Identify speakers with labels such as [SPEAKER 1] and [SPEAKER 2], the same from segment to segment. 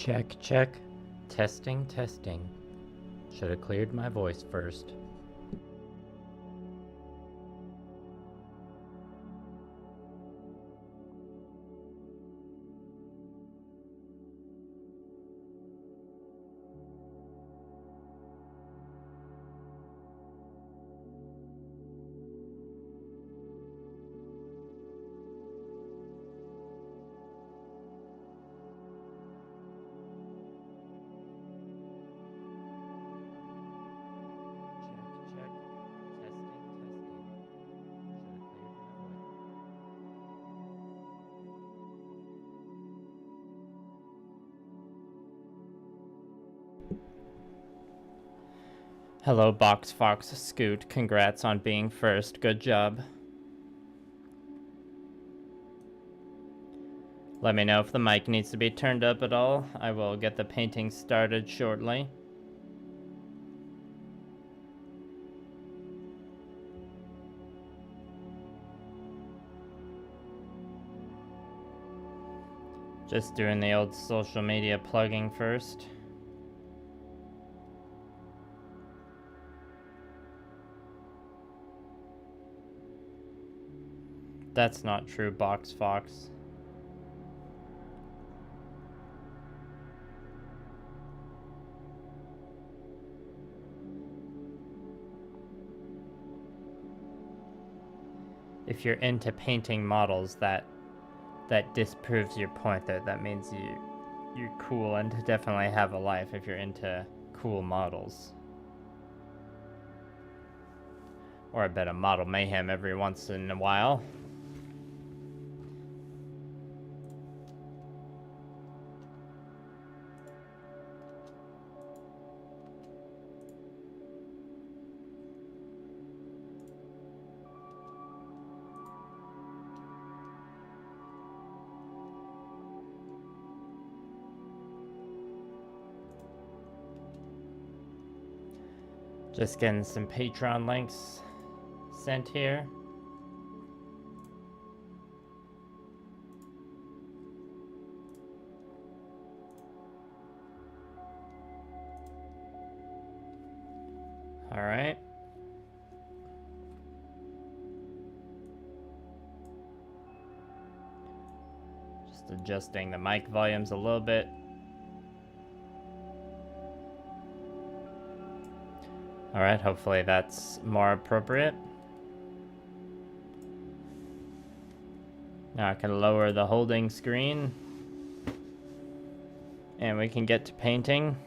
[SPEAKER 1] Check, check. Testing, testing. Should have cleared my voice first. Hello, Box Fox Scoot. Congrats on being first. Good job. Let me know if the mic needs to be turned up at all. I will get the painting started shortly. Just doing the old social media plugging first. That's not true, Box Fox. If you're into painting models, that disproves your point. That means you're cool and definitely have a life if you're into cool models. Or a bit of model mayhem every once in a while. Just getting some Patreon links sent here. All right. Just adjusting the mic volumes a little bit. All right, hopefully that's more appropriate. Now I can lower the holding screen and we can get to painting.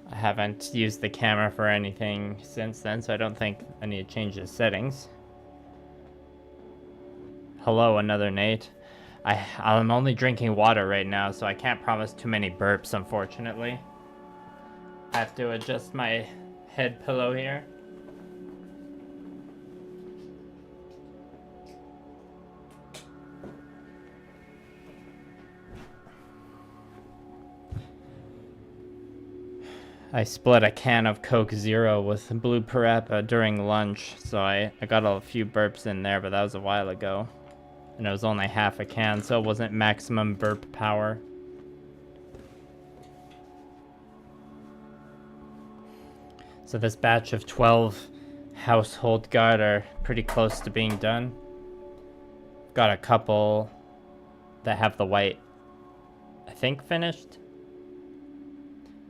[SPEAKER 1] I haven't used the camera for anything since then, so I don't think I need to change the settings. Hello, another Nate. I'm only drinking water right now, so I can't promise too many burps, unfortunately. I have to adjust my head pillow here. I split a can of Coke Zero with Blue Parappa during lunch, so I got a few burps in there, but that was a while ago. And it was only half a can, so it wasn't maximum burp power. So this batch of 12 household guard are pretty close to being done. Got a couple that have the white, I think, finished.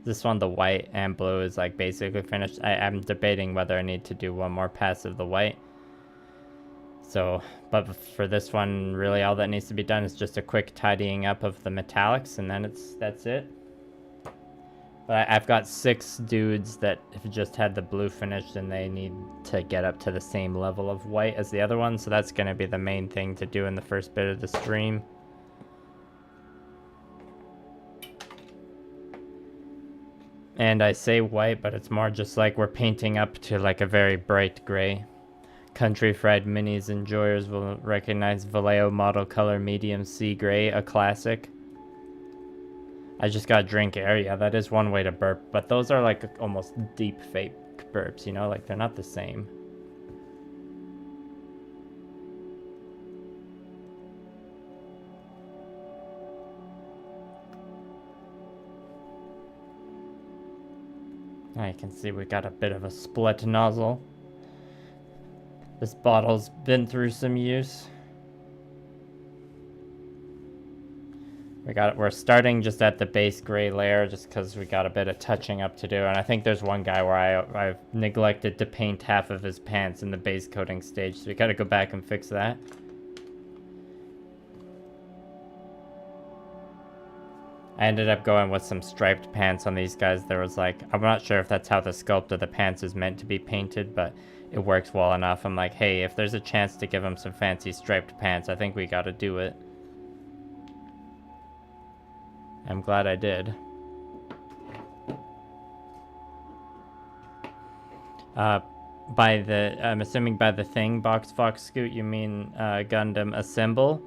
[SPEAKER 1] This one, the white and blue, is like basically finished. I'm debating whether I need to do one more pass of the white. So, but for this one, really all that needs to be done is just a quick tidying up of the metallics, and then that's it. But I've got 6 dudes that have just had the blue finished, and they need to get up to the same level of white as the other one, so that's going to be the main thing to do in the first bit of the stream. And I say white, but it's more just like we're painting up to like a very bright gray. Country Fried Minis enjoyers will recognize Vallejo Model Color Medium Sea Gray, a classic. I just got drink air. Yeah, that is one way to burp, but those are like almost deep fake burps, you know, like they're not the same. I can see we got a bit of a split nozzle. This bottle's been through some use. We're starting just at the base gray layer just because we got a bit of touching up to do. And I think there's one guy where I've neglected to paint half of his pants in the base coating stage. So we got to go back and fix that. I ended up going with some striped pants on these guys. There was like, I'm not sure if that's how the sculpt of the pants is meant to be painted, but it works well enough. I'm like, hey, if there's a chance to give him some fancy striped pants, I think we got to do it. I'm glad I did. I'm assuming by the thing, Box Fox Scoot, you mean Gundam Assemble.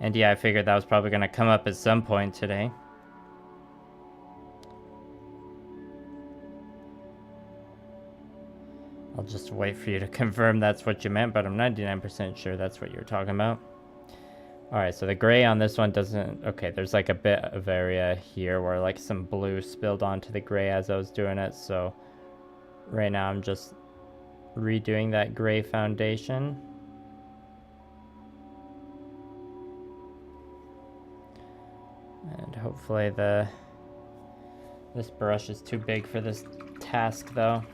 [SPEAKER 1] And yeah, I figured that was probably going to come up at some point today. I'll just wait for you to confirm that's what you meant, but I'm 99% sure that's what you're talking about. Alright, so the gray on this one doesn't... Okay, there's like a bit of area here where like some blue spilled onto the gray as I was doing it, so right now I'm just redoing that gray foundation. And hopefully this brush is too big for this task though.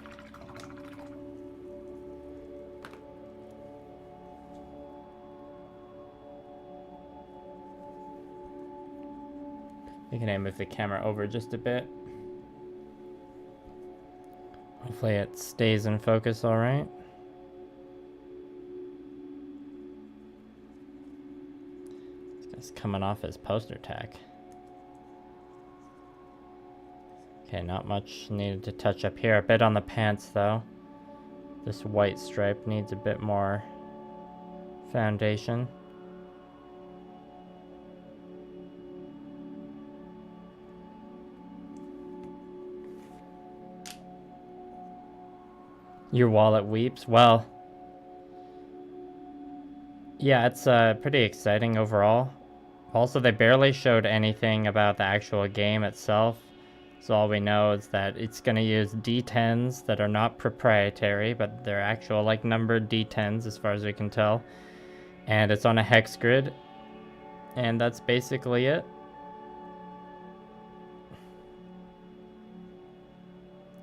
[SPEAKER 1] You can move the camera over just a bit. Hopefully it stays in focus all right. This guy's coming off his poster tack. Okay, not much needed to touch up here. A bit on the pants though. This white stripe needs a bit more foundation. Your wallet weeps? Well, yeah, it's pretty exciting overall. Also, they barely showed anything about the actual game itself. So all we know is that it's going to use D10s that are not proprietary, but they're actual like numbered D10s as far as we can tell. And it's on a hex grid. And that's basically it.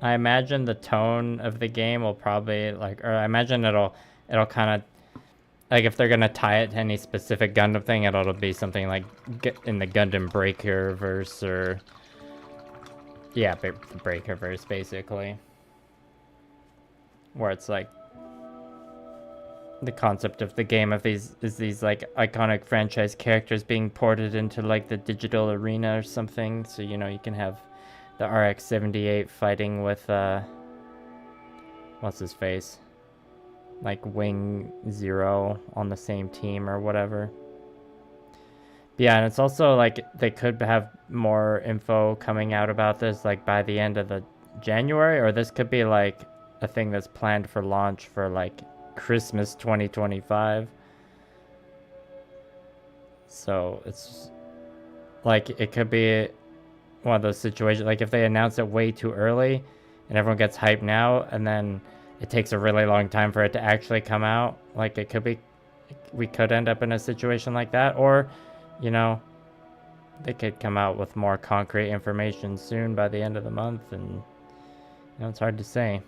[SPEAKER 1] I imagine the tone of the game will probably like, or I imagine it'll kind of like if they're gonna tie it to any specific Gundam thing, it'll be something like in the Gundam Breaker verse or yeah, the Breaker verse basically, where it's like the concept of the game of these like iconic franchise characters being ported into like the digital arena or something, so you know you can have the RX-78 fighting with, what's his face? Like Wing Zero on the same team or whatever. But yeah, and it's also like they could have more info coming out about this like by the end of the January, or this could be like a thing that's planned for launch for like Christmas 2025. So it's like it could be one of those situations, like if they announce it way too early and everyone gets hyped now and then it takes a really long time for it to actually come out, like it could be, we could end up in a situation like that, or you know they could come out with more concrete information soon by the end of the month, and you know it's hard to say.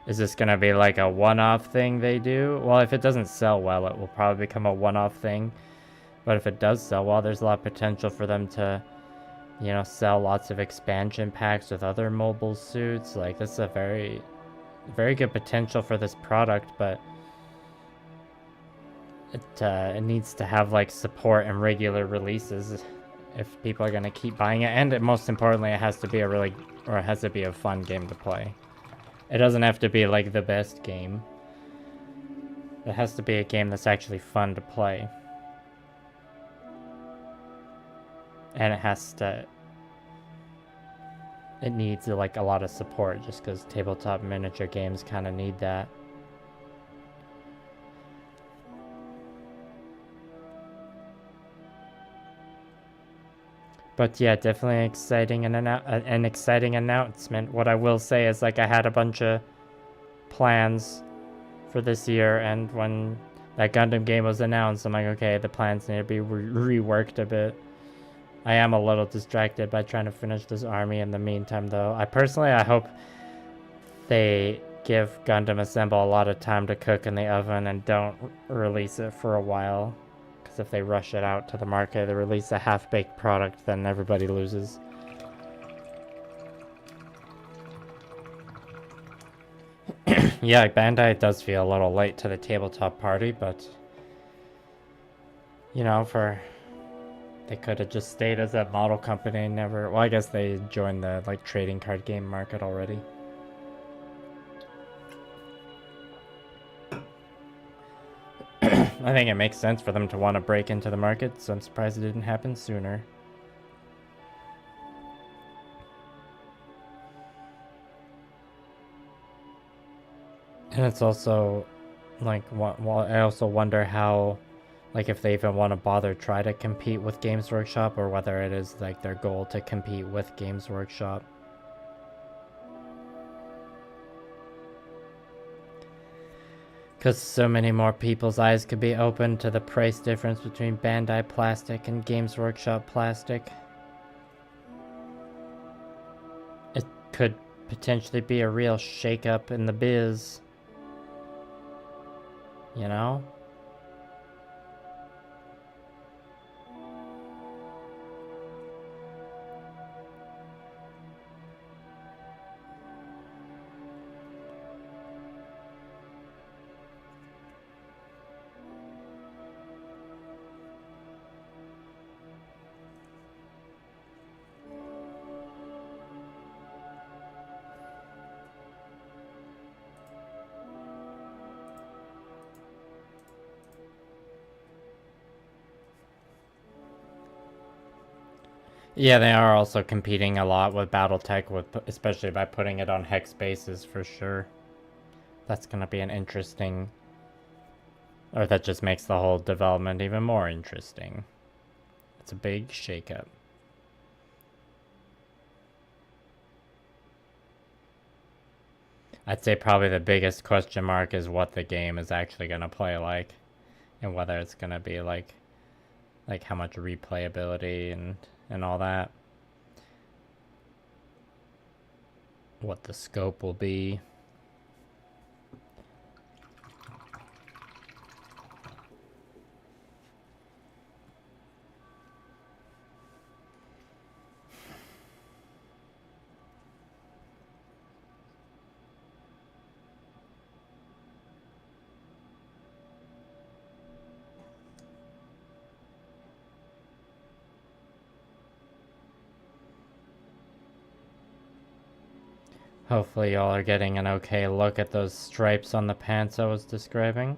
[SPEAKER 1] Is this gonna be like a one-off thing they do? Well, if it doesn't sell well, it will probably become a one-off thing, but if it does sell well, there's a lot of potential for them to, you know, sell lots of expansion packs with other mobile suits. Like, this is a very, very good potential for this product, but it needs to have, like, support and regular releases if people are going to keep buying it. And most importantly, it has to be it has to be a fun game to play. It doesn't have to be, like, the best game. It has to be a game that's actually fun to play. And it needs like a lot of support just because tabletop miniature games kind of need that. But yeah, definitely an exciting announcement. What I will say is, like, I had a bunch of plans for this year, and when that Gundam game was announced, I'm like, okay, the plans need to be reworked a bit. I am a little distracted by trying to finish this army in the meantime, though. I hope they give Gundam Assemble a lot of time to cook in the oven and don't release it for a while. Because if they rush it out to the market, they release a half-baked product, then everybody loses. Yeah, Bandai does feel a little late to the tabletop party, but you know, they could have just stayed as a model company and never. Well, I guess they joined the like trading card game market already. I think it makes sense for them to want to break into the market, so I'm surprised it didn't happen sooner. And it's also, like, I also wonder how, like, if they even want to bother try to compete with Games Workshop, or whether it is, like, their goal to compete with Games Workshop. Because so many more people's eyes could be opened to the price difference between Bandai plastic and Games Workshop plastic. It could potentially be a real shake-up in the biz. You know? Yeah, they are also competing a lot with BattleTech, especially by putting it on hex bases for sure. That's going to be an interesting... Or that just makes the whole development even more interesting. It's a big shakeup. I'd say probably the biggest question mark is what the game is actually going to play like. And whether it's going to be like how much replayability and all that. What the scope will be. Hopefully y'all are getting an okay look at those stripes on the pants I was describing.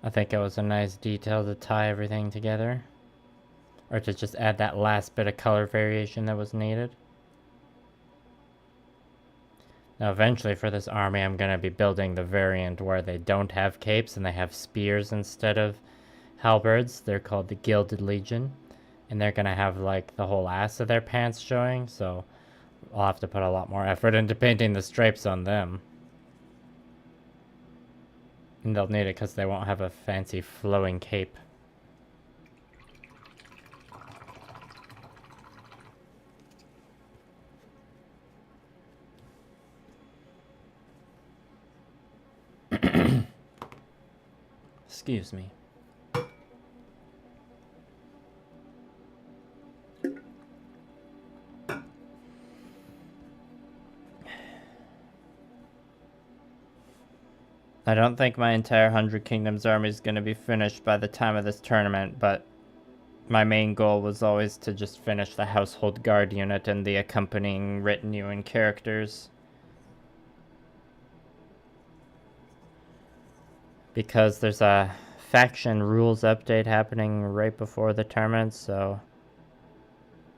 [SPEAKER 1] I think it was a nice detail to tie everything together. Or to just add that last bit of color variation that was needed. Now eventually for this army I'm going to be building the variant where they don't have capes and they have spears instead of halberds. They're called the Gilded Legion. And they're going to have like the whole ass of their pants showing, so I'll have to put a lot more effort into painting the stripes on them. And they'll need it because they won't have a fancy flowing cape. Excuse me. I don't think my entire 100 Kingdoms army is going to be finished by the time of this tournament, but my main goal was always to just finish the Household Guard unit and the accompanying retinue and characters. Because there's a faction rules update happening right before the tournament, so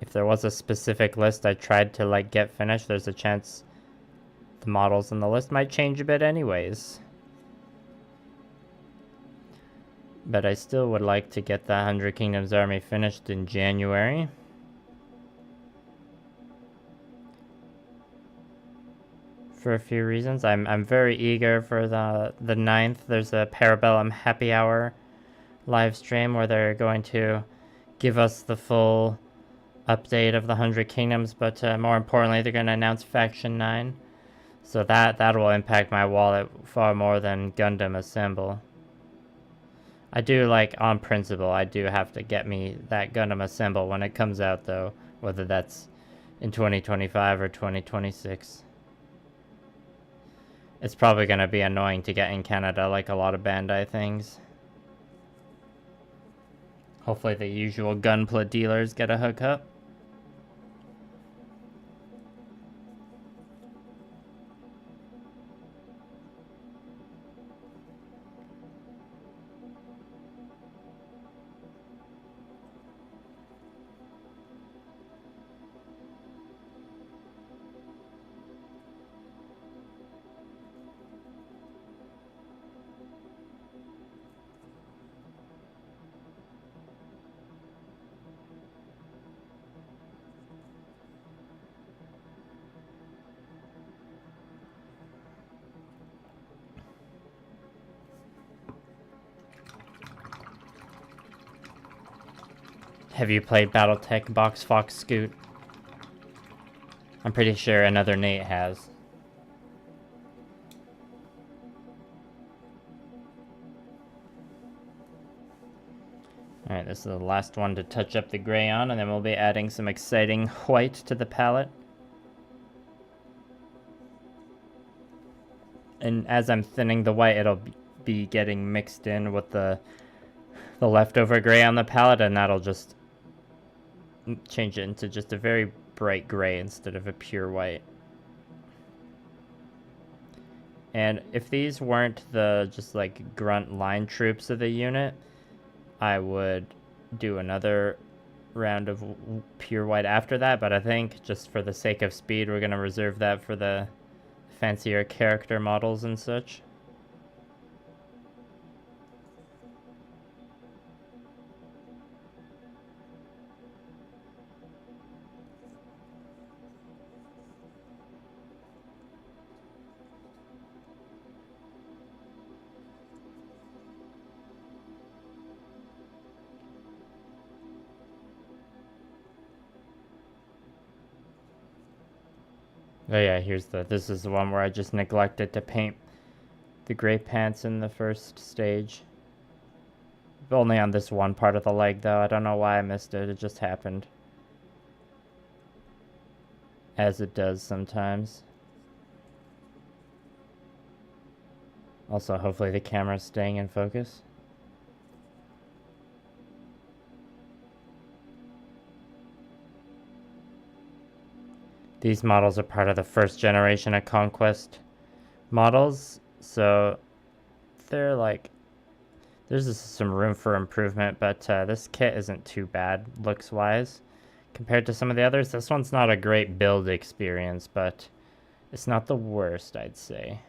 [SPEAKER 1] if there was a specific list I tried to like get finished, there's a chance the models in the list might change a bit anyways. But I still would like to get the 100 Kingdoms army finished in January. For a few reasons. I'm very eager for the 9th. There's a Parabellum Happy Hour live stream where they're going to give us the full update of the 100 Kingdoms, but more importantly, they're going to announce Faction 9. So that will impact my wallet far more than Gundam Assemble. I do, like, on principle, I do have to get me that Gundam Assemble when it comes out, though, whether that's in 2025 or 2026. It's probably going to be annoying to get in Canada, like a lot of Bandai things. Hopefully the usual Gunpla dealers get a hookup. Have you played Battletech Box Fox Scoot? I'm pretty sure another Nate has. Alright, this is the last one to touch up the gray on, and then we'll be adding some exciting white to the palette. And as I'm thinning the white, it'll be getting mixed in with the leftover gray on the palette, and that'll just change it into just a very bright gray instead of a pure white. And if these weren't the just like grunt line troops of the unit, I would do another round of pure white after that, but I think just for the sake of speed, we're going to reserve that for the fancier character models and such. Oh yeah, this is the one where I just neglected to paint the gray pants in the first stage. Only on this one part of the leg though, I don't know why I missed it, it just happened. As it does sometimes. Also, hopefully the camera's staying in focus. These models are part of the first generation of Conquest models, so they're like, there's just some room for improvement, but this kit isn't too bad looks-wise compared to some of the others. This one's not a great build experience, but it's not the worst, I'd say.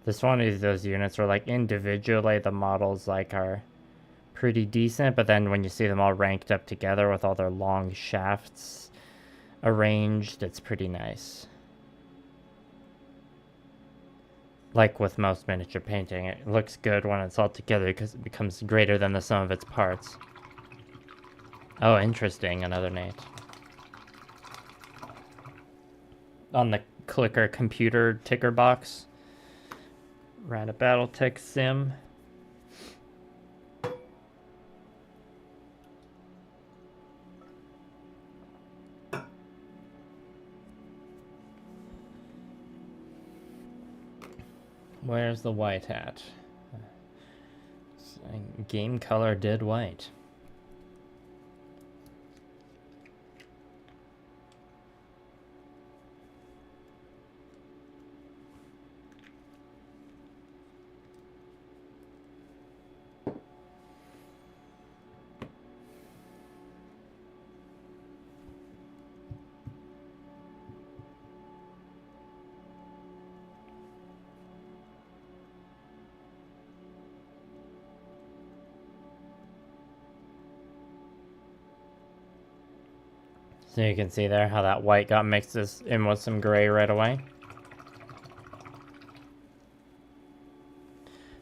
[SPEAKER 1] This one of those units where, like, individually the models like are pretty decent, but then when you see them all ranked up together with all their long shafts arranged, it's pretty nice. Like with most miniature painting, it looks good when it's all together because it becomes greater than the sum of its parts. Oh, interesting, another Nate. On the clicker computer ticker box. Ran a Battletech sim. Where's the white hat? Game color did white. So you can see there how that white got mixed in with some gray right away.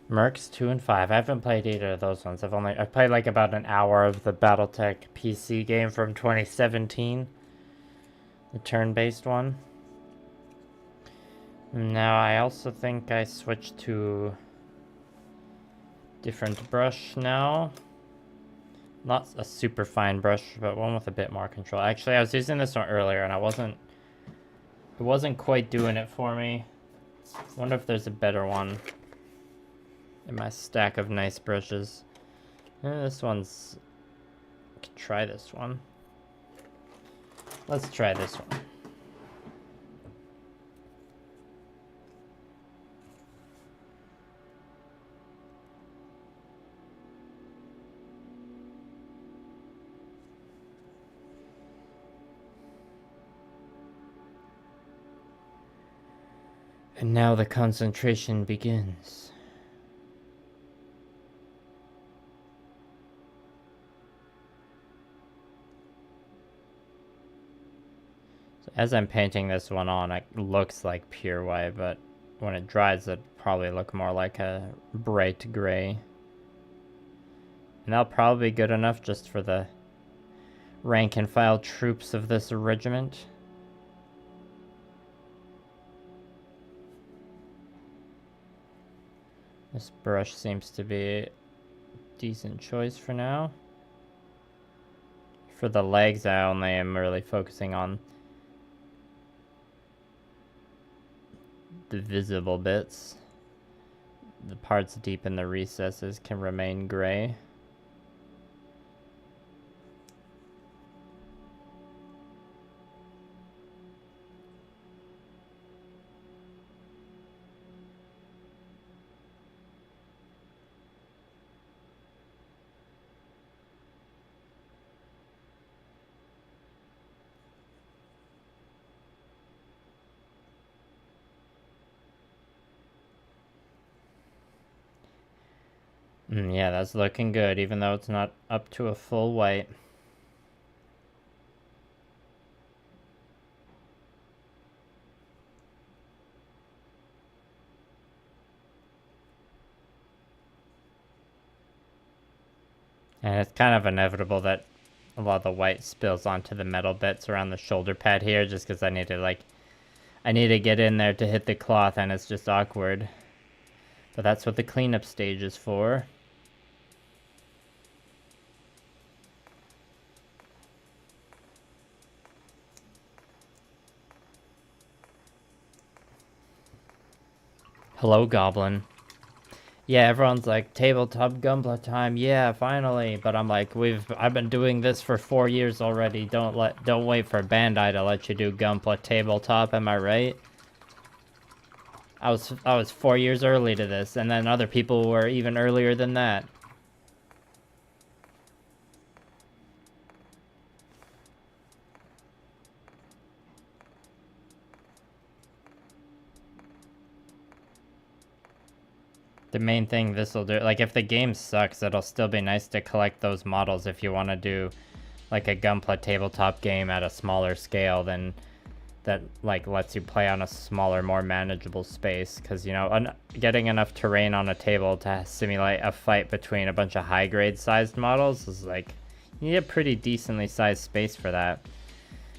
[SPEAKER 1] Mercs 2 and 5. I haven't played either of those ones. I played like about an hour of the BattleTech PC game from 2017. The turn-based one. Now I also think I switched to different brush now. Not a super fine brush, but one with a bit more control. Actually, I was using this one earlier and it wasn't quite doing it for me. Wonder if there's a better one in my stack of nice brushes. This one's... I could try this one. Let's try this one. And now the concentration begins. So as I'm painting this one on, it looks like pure white, but when it dries, it'll probably look more like a bright gray. And that'll probably be good enough just for the rank and file troops of this regiment. This brush seems to be a decent choice for now. For the legs, I only am really focusing on the visible bits. The parts deep in the recesses can remain gray. Yeah, that's looking good, even though it's not up to a full white. And it's kind of inevitable that a lot of the white spills onto the metal bits around the shoulder pad here, just because I need to get in there to hit the cloth, and it's just awkward. But that's what the cleanup stage is for. Hello, Goblin. Yeah, everyone's like, tabletop Gunpla time, yeah, finally. But I'm like, I've been doing this for 4 years already. Don't wait for Bandai to let you do Gunpla tabletop, am I right? I was 4 years early to this, and then other people were even earlier than that. The main thing this will do, like if the game sucks, it'll still be nice to collect those models if you want to do like a Gunpla tabletop game at a smaller scale than that like lets you play on a smaller, more manageable space. Because, you know, getting enough terrain on a table to simulate a fight between a bunch of high-grade sized models is like, you need a pretty decently sized space for that.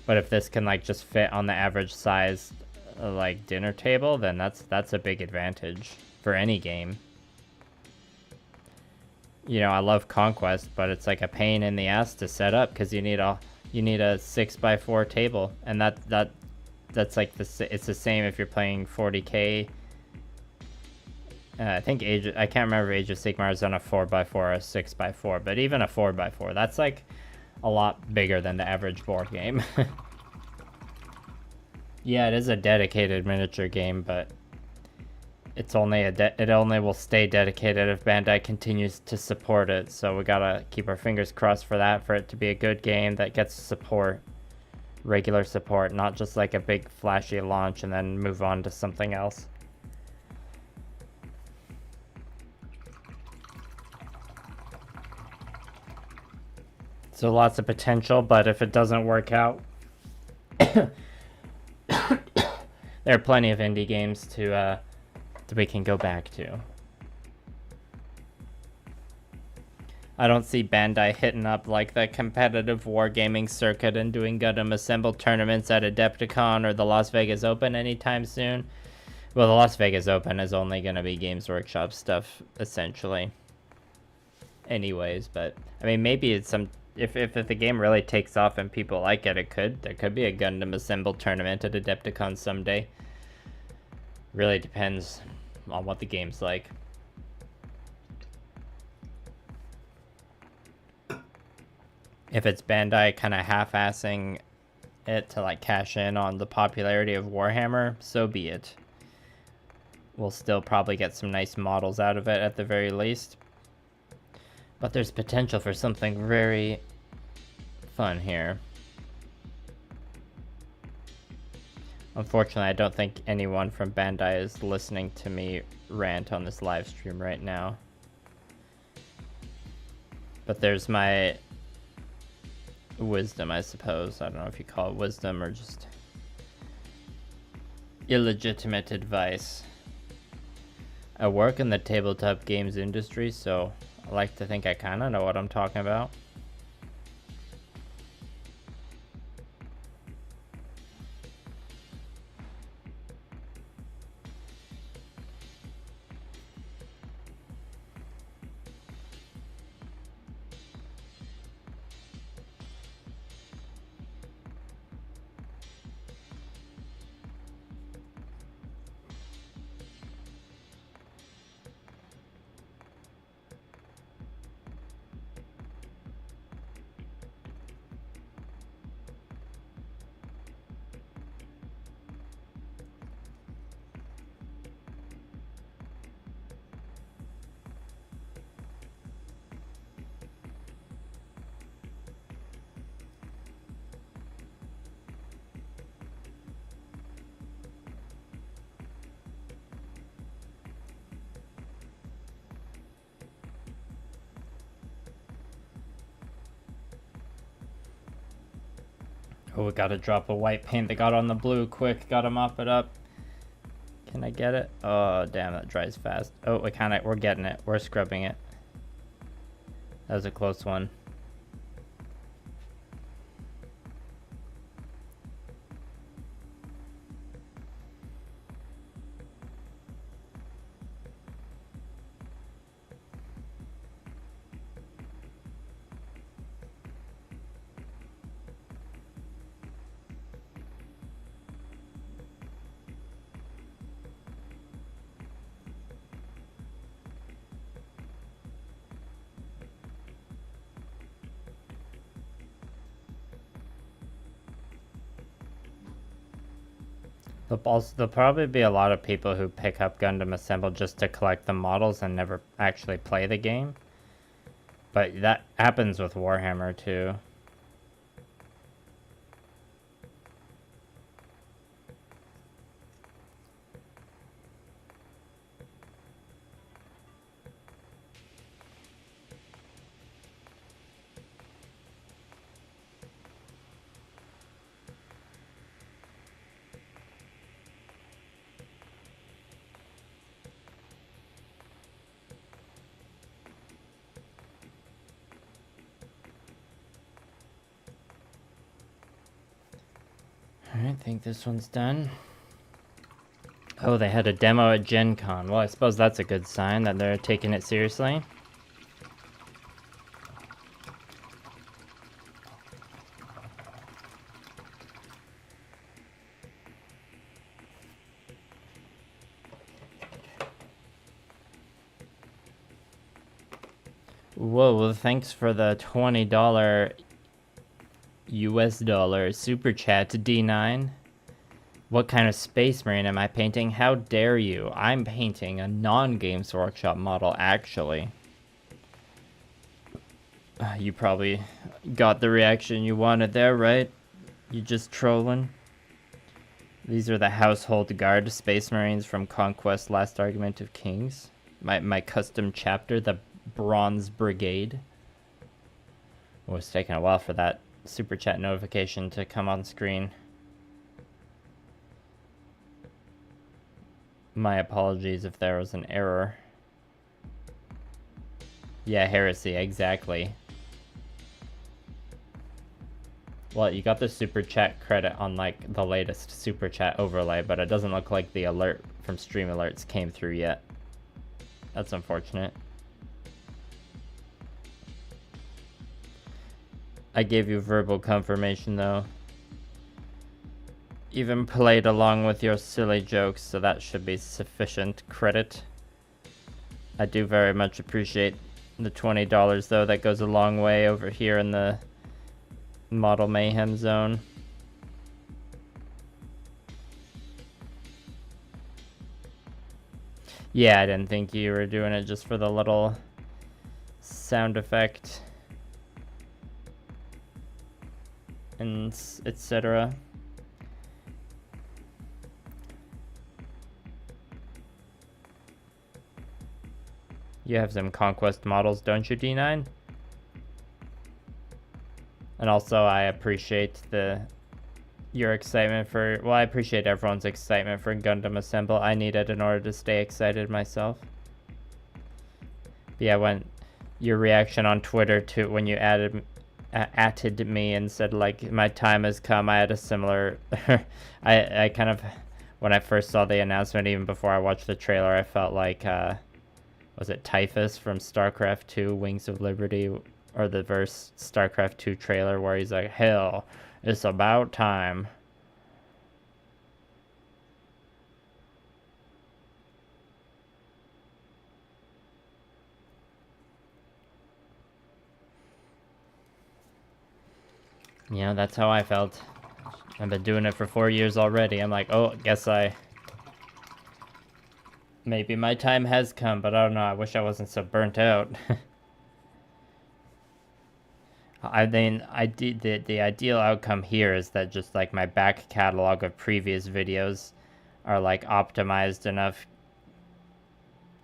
[SPEAKER 1] But if this can like just fit on the average size like dinner table, then that's a big advantage for any game. You know, I love Conquest, but it's like a pain in the ass to set up because you need a 6x4 table, and that's like it's the same if you're playing 40k. I think I can't remember Age of Sigmar is on a 4x4 or a 6x4, but even a 4x4, that's like a lot bigger than the average board game. Yeah, it is a dedicated miniature game, but it's only it only will stay dedicated if Bandai continues to support it. So we gotta keep our fingers crossed for that, for it to be a good game that gets support, regular support, not just like a big flashy launch and then move on to something else. So lots of potential, but if it doesn't work out, There are plenty of indie games to that we can go back to. I don't see Bandai hitting up like the competitive wargaming circuit and doing Gundam Assemble tournaments at Adepticon or the Las Vegas Open anytime soon. Well, the Las Vegas Open is only going to be Games Workshop stuff, essentially. Anyways, but, I mean, maybe it's some... If the game really takes off and people like it, there could be a Gundam Assemble tournament at Adepticon someday. Really depends on what the game's like. If it's Bandai kind of half-assing it to like cash in on the popularity of Warhammer, so be it. We'll still probably get some nice models out of it at the very least. But there's potential for something very fun here. Unfortunately, I don't think anyone from Bandai is listening to me rant on this live stream right now. But there's my wisdom, I suppose. I don't know if you call it wisdom or just illegitimate advice. I work in the tabletop games industry, so I like to think I kind of know what I'm talking about. Oh, we gotta drop a white paint that got on the blue quick. Gotta mop it up. Can I get it? Oh, damn, that dries fast. Oh, we're getting it. We're scrubbing it. That was a close one. There'll probably be a lot of people who pick up Gundam Assemble just to collect the models and never actually play the game. But that happens with Warhammer too. Alright, I think this one's done. Oh, they had a demo at Gen Con. Well, I suppose that's a good sign that they're taking it seriously. Whoa, well, thanks for the $20 US dollar super chat to D9. What kind of Space Marine am I painting? How dare you? I'm painting a non-Games Workshop model, actually. You probably got the reaction you wanted there, right? You just trolling? These are the Household Guard Space Marines from Conquest Last Argument of Kings. My custom chapter, the Bronze Brigade. Oh, it's taking a while for that super chat notification to come on screen. My apologies if there was an error. Yeah, heresy, exactly. Well, you got the super chat credit on like the latest super chat overlay, but it doesn't look like the alert from stream alerts came through yet. That's unfortunate. I gave you verbal confirmation though. Even played along with your silly jokes, so that should be sufficient credit. I do very much appreciate the $20 though. That goes a long way over here in the Model Mayhem zone. Yeah, I didn't think you were doing it just for the little sound effect and etc. You have some conquest models, don't you, D9? And also, I appreciate your excitement for... Well, I appreciate everyone's excitement for Gundam Assemble. I need it in order to stay excited myself. But yeah, when your reaction on Twitter to when you atted me and said, like, my time has come, I had a similar... I kind of... When I first saw the announcement, even before I watched the trailer, I felt like... was it Typhus from StarCraft 2, Wings of Liberty, or the verse StarCraft 2 trailer where he's like, hell, it's about time. You know, that's how I felt. I've been doing it for 4 years already. I'm like, oh, guess maybe my time has come, but I don't know. I wish I wasn't so burnt out. I mean, the ideal outcome here is that just like my back catalog of previous videos are like optimized enough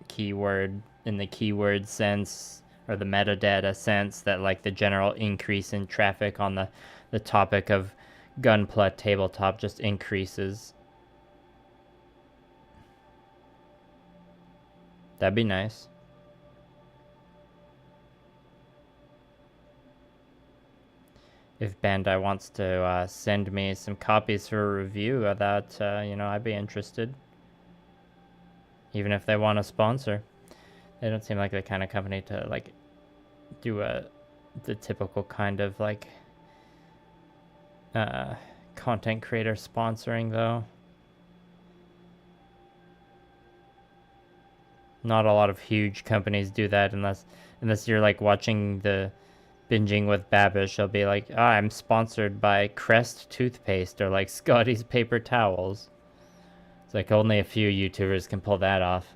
[SPEAKER 1] keyword in the keyword sense or the metadata sense that like the general increase in traffic on the topic of Gunpla tabletop just increases. That'd be nice. If Bandai wants to send me some copies for a review of that, you know, I'd be interested. Even if they want to sponsor. They don't seem like the kind of company to, like, do the typical kind of, like, content creator sponsoring, though. Not a lot of huge companies do that unless you're, like, watching the Binging with Babish. They'll be like, oh, I'm sponsored by Crest toothpaste or, like, Scotty's paper towels. It's like only a few YouTubers can pull that off.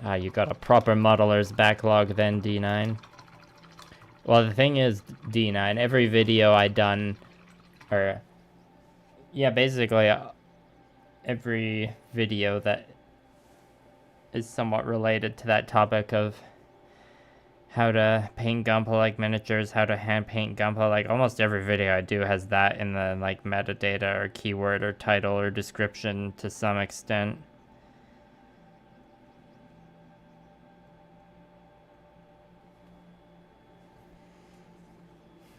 [SPEAKER 1] Ah, you got a proper modeler's backlog then, D9. Well, the thing is, D9, every video I done, or, yeah, basically, every video that is somewhat related to that topic of how to paint Gunpla like miniatures, how to hand paint Gunpla, like almost every video I do has that in the like metadata or keyword or title or description to some extent.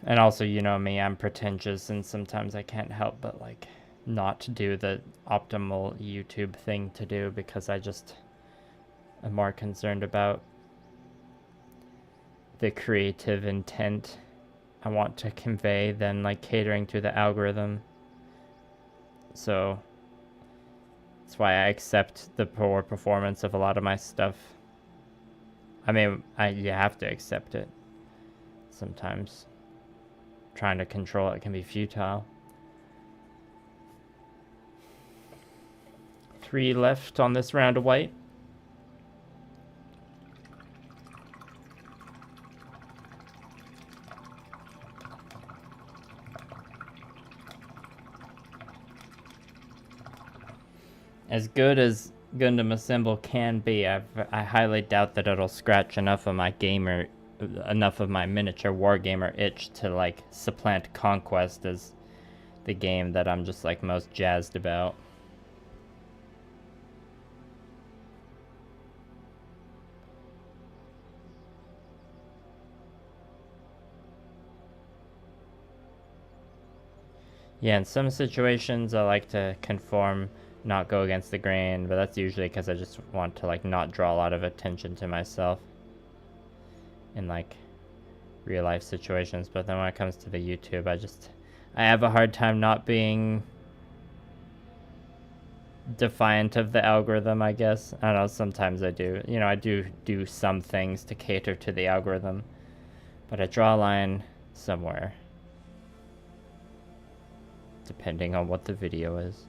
[SPEAKER 1] And also, you know me, I'm pretentious and sometimes I can't help but like not do the optimal YouTube thing to do because I just am more concerned about the creative intent I want to convey than like catering to the algorithm. So that's why I accept the poor performance of a lot of my stuff. I mean, you have to accept it sometimes. Trying to control it can be futile. 3 left on this round of white. As good as Gundam Assemble can be, I highly doubt that it'll scratch enough of my miniature wargamer itch to like supplant Conquest as the game that I'm just like most jazzed about. Yeah, in some situations I like to conform, not go against the grain, but that's usually because I just want to like not draw a lot of attention to myself in like real life situations. But then when it comes to the YouTube, I have a hard time not being defiant of the algorithm, I guess. I don't know, sometimes I do. You know, I do some things to cater to the algorithm, but I draw a line somewhere, depending on what the video is.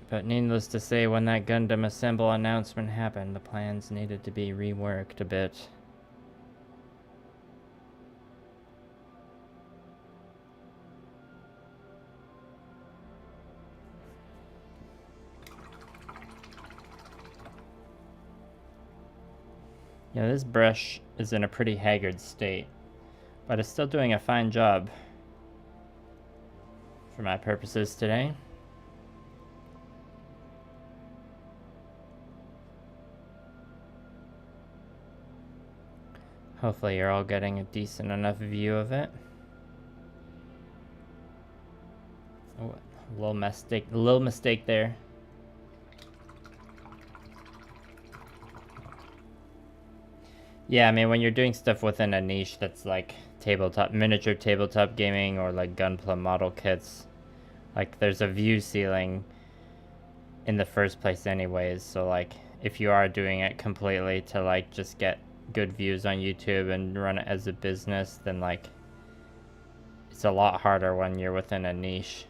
[SPEAKER 1] But needless to say, when that Gundam Assemble announcement happened, the plans needed to be reworked a bit. Yeah, this brush is in a pretty haggard state, but it's still doing a fine job for my purposes today. Hopefully you're all getting a decent enough view of it. Oh, a little mistake there. Yeah, I mean, when you're doing stuff within a niche that's like miniature tabletop gaming, or like Gunpla model kits, like there's a view ceiling in the first place anyways, so like if you are doing it completely to like just get good views on YouTube and run it as a business, then like it's a lot harder when you're within a niche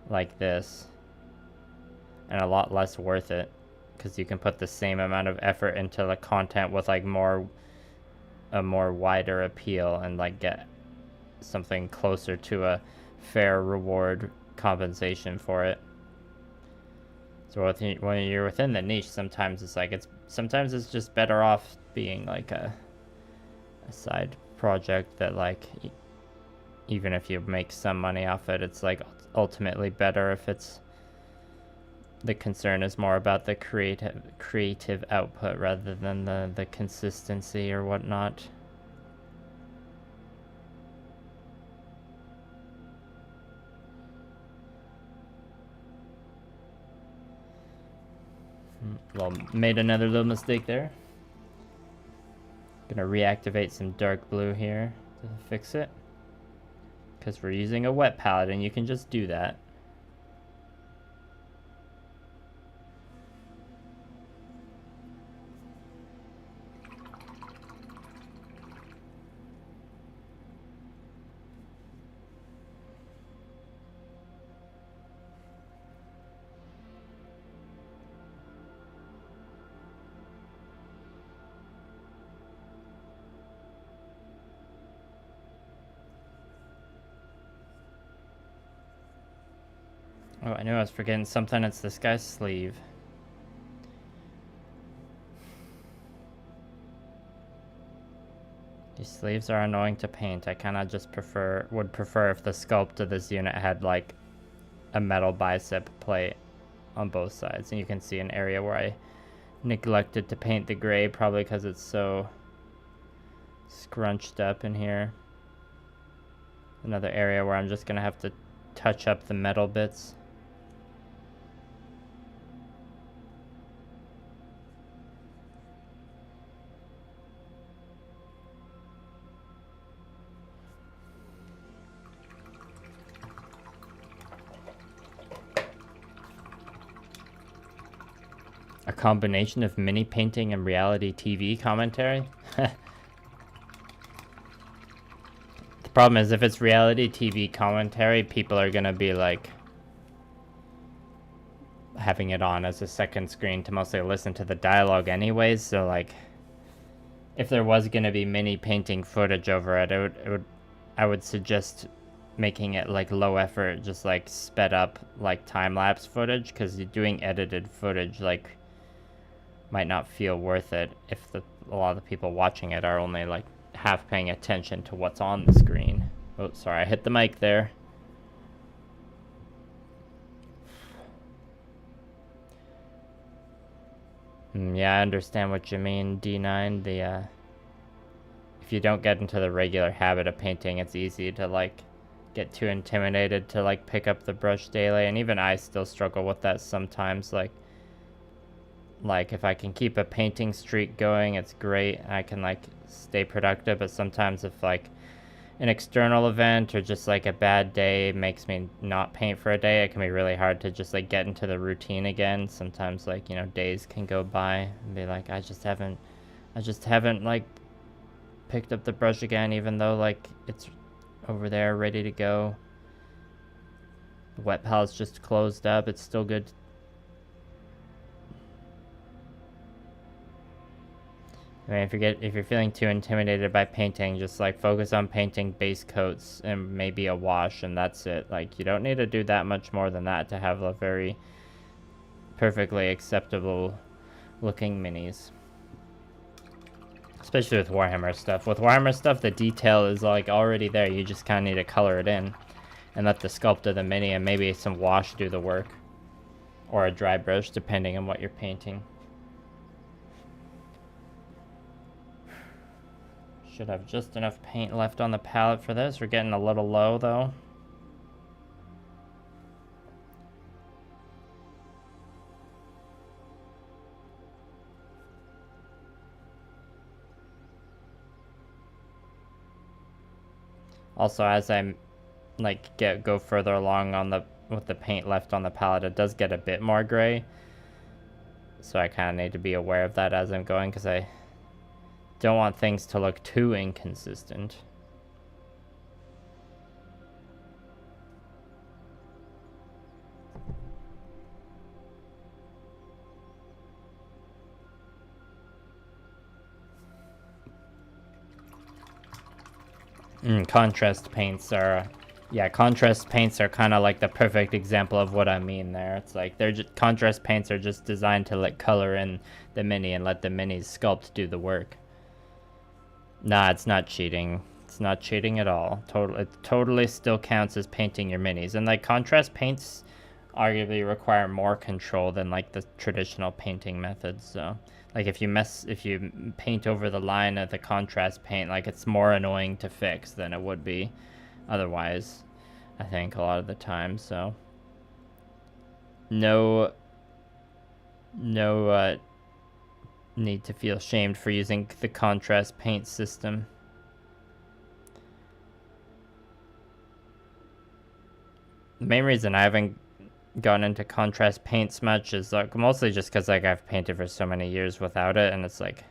[SPEAKER 1] like this, and a lot less worth it, because you can put the same amount of effort into the content with like a more wider appeal and like get something closer to a fair reward compensation for it. So when you're within the niche, sometimes it's just better off being like a side project that like even if you make some money off it, it's like ultimately better if it's the concern is more about the creative output rather than the consistency or whatnot. Well, made another little mistake there. Gonna reactivate some dark blue here to fix it, because we're using a wet palette and you can just do that. Oh, I knew I was forgetting something. It's this guy's sleeve. These sleeves are annoying to paint. I kind of just would prefer if the sculpt of this unit had like a metal bicep plate on both sides. And you can see an area where I neglected to paint the gray, probably because it's so scrunched up in here. Another area where I'm just gonna have to touch up the metal bits. A combination of mini painting and reality TV commentary? The problem is, if it's reality TV commentary, people are gonna be like having it on as a second screen to mostly listen to the dialogue anyways, so like if there was gonna be mini painting footage over it, I would suggest making it like low effort, just like sped up like time-lapse footage, because you're doing edited footage, like might not feel worth it if a lot of the people watching it are only like half paying attention to what's on the screen. Oh, sorry, I hit the mic there. Yeah, I understand what you mean, D9. If you don't get into the regular habit of painting, it's easy to like get too intimidated to like pick up the brush daily, and even I still struggle with that sometimes. Like if I can keep a painting streak going, it's great. I can like stay productive, but sometimes if like an external event or just like a bad day makes me not paint for a day, it can be really hard to just like get into the routine again. Sometimes like, you know, days can go by and be like, I just haven't like picked up the brush again, even though like it's over there ready to go. The wet palette's just closed up. It's still good. I mean, if you're feeling too intimidated by painting, just like focus on painting base coats and maybe a wash, and that's it. Like, you don't need to do that much more than that to have a very perfectly acceptable looking minis. Especially with Warhammer stuff. With Warhammer stuff, the detail is like already there. You just kind of need to color it in and let the sculpt of the mini and maybe some wash do the work, or a dry brush, depending on what you're painting. Should have just enough paint left on the palette for this. We're getting a little low though. Also, as I like go further along on with the paint left on the palette, it does get a bit more gray. So I kind of need to be aware of that as I'm going, because I don't want things to look too inconsistent. Contrast paints are, yeah, contrast paints are kind of like the perfect example of what I mean there. It's like contrast paints are just designed to let color in the mini and let the mini's sculpt do the work. Nah, it's not cheating. It's not cheating at all. It totally still counts as painting your minis. And like contrast paints arguably require more control than like the traditional painting methods. So like if you paint over the line of the contrast paint, like it's more annoying to fix than it would be otherwise, I think, a lot of the time. So no need to feel shamed for using the contrast paint system. The main reason I haven't gone into contrast paints much is like mostly just because like I've painted for so many years without it, and it's like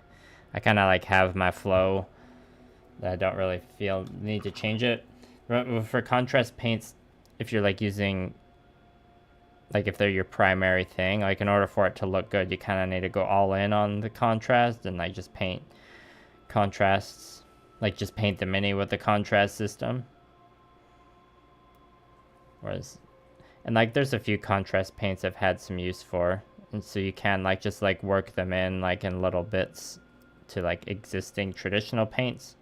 [SPEAKER 1] I kind of like have my flow that I don't really feel need to change it. But for contrast paints, if you're like using, like if they're your primary thing, like in order for it to look good, you kind of need to go all in on the contrast and like just paint contrasts, like just paint the mini with the contrast system. Whereas, and like there's a few contrast paints I've had some use for, and so you can like just like work them in like in little bits to like existing traditional paints.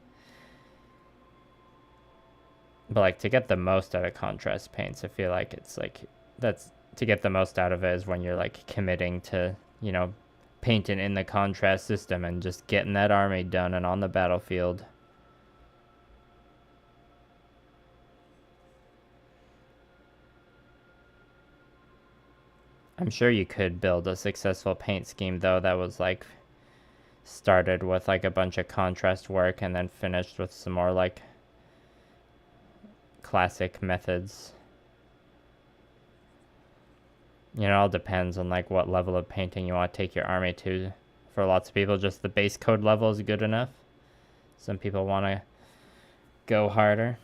[SPEAKER 1] But like to get the most out of contrast paints, I feel like it's like to get the most out of it is when you're like committing to, you know, painting in the contrast system and just getting that army done and on the battlefield. I'm sure you could build a successful paint scheme though that was like started with like a bunch of contrast work and then finished with some more like classic methods. You know, it all depends on like what level of painting you want to take your army to. For lots of people, just the base code level is good enough. Some people want to go harder.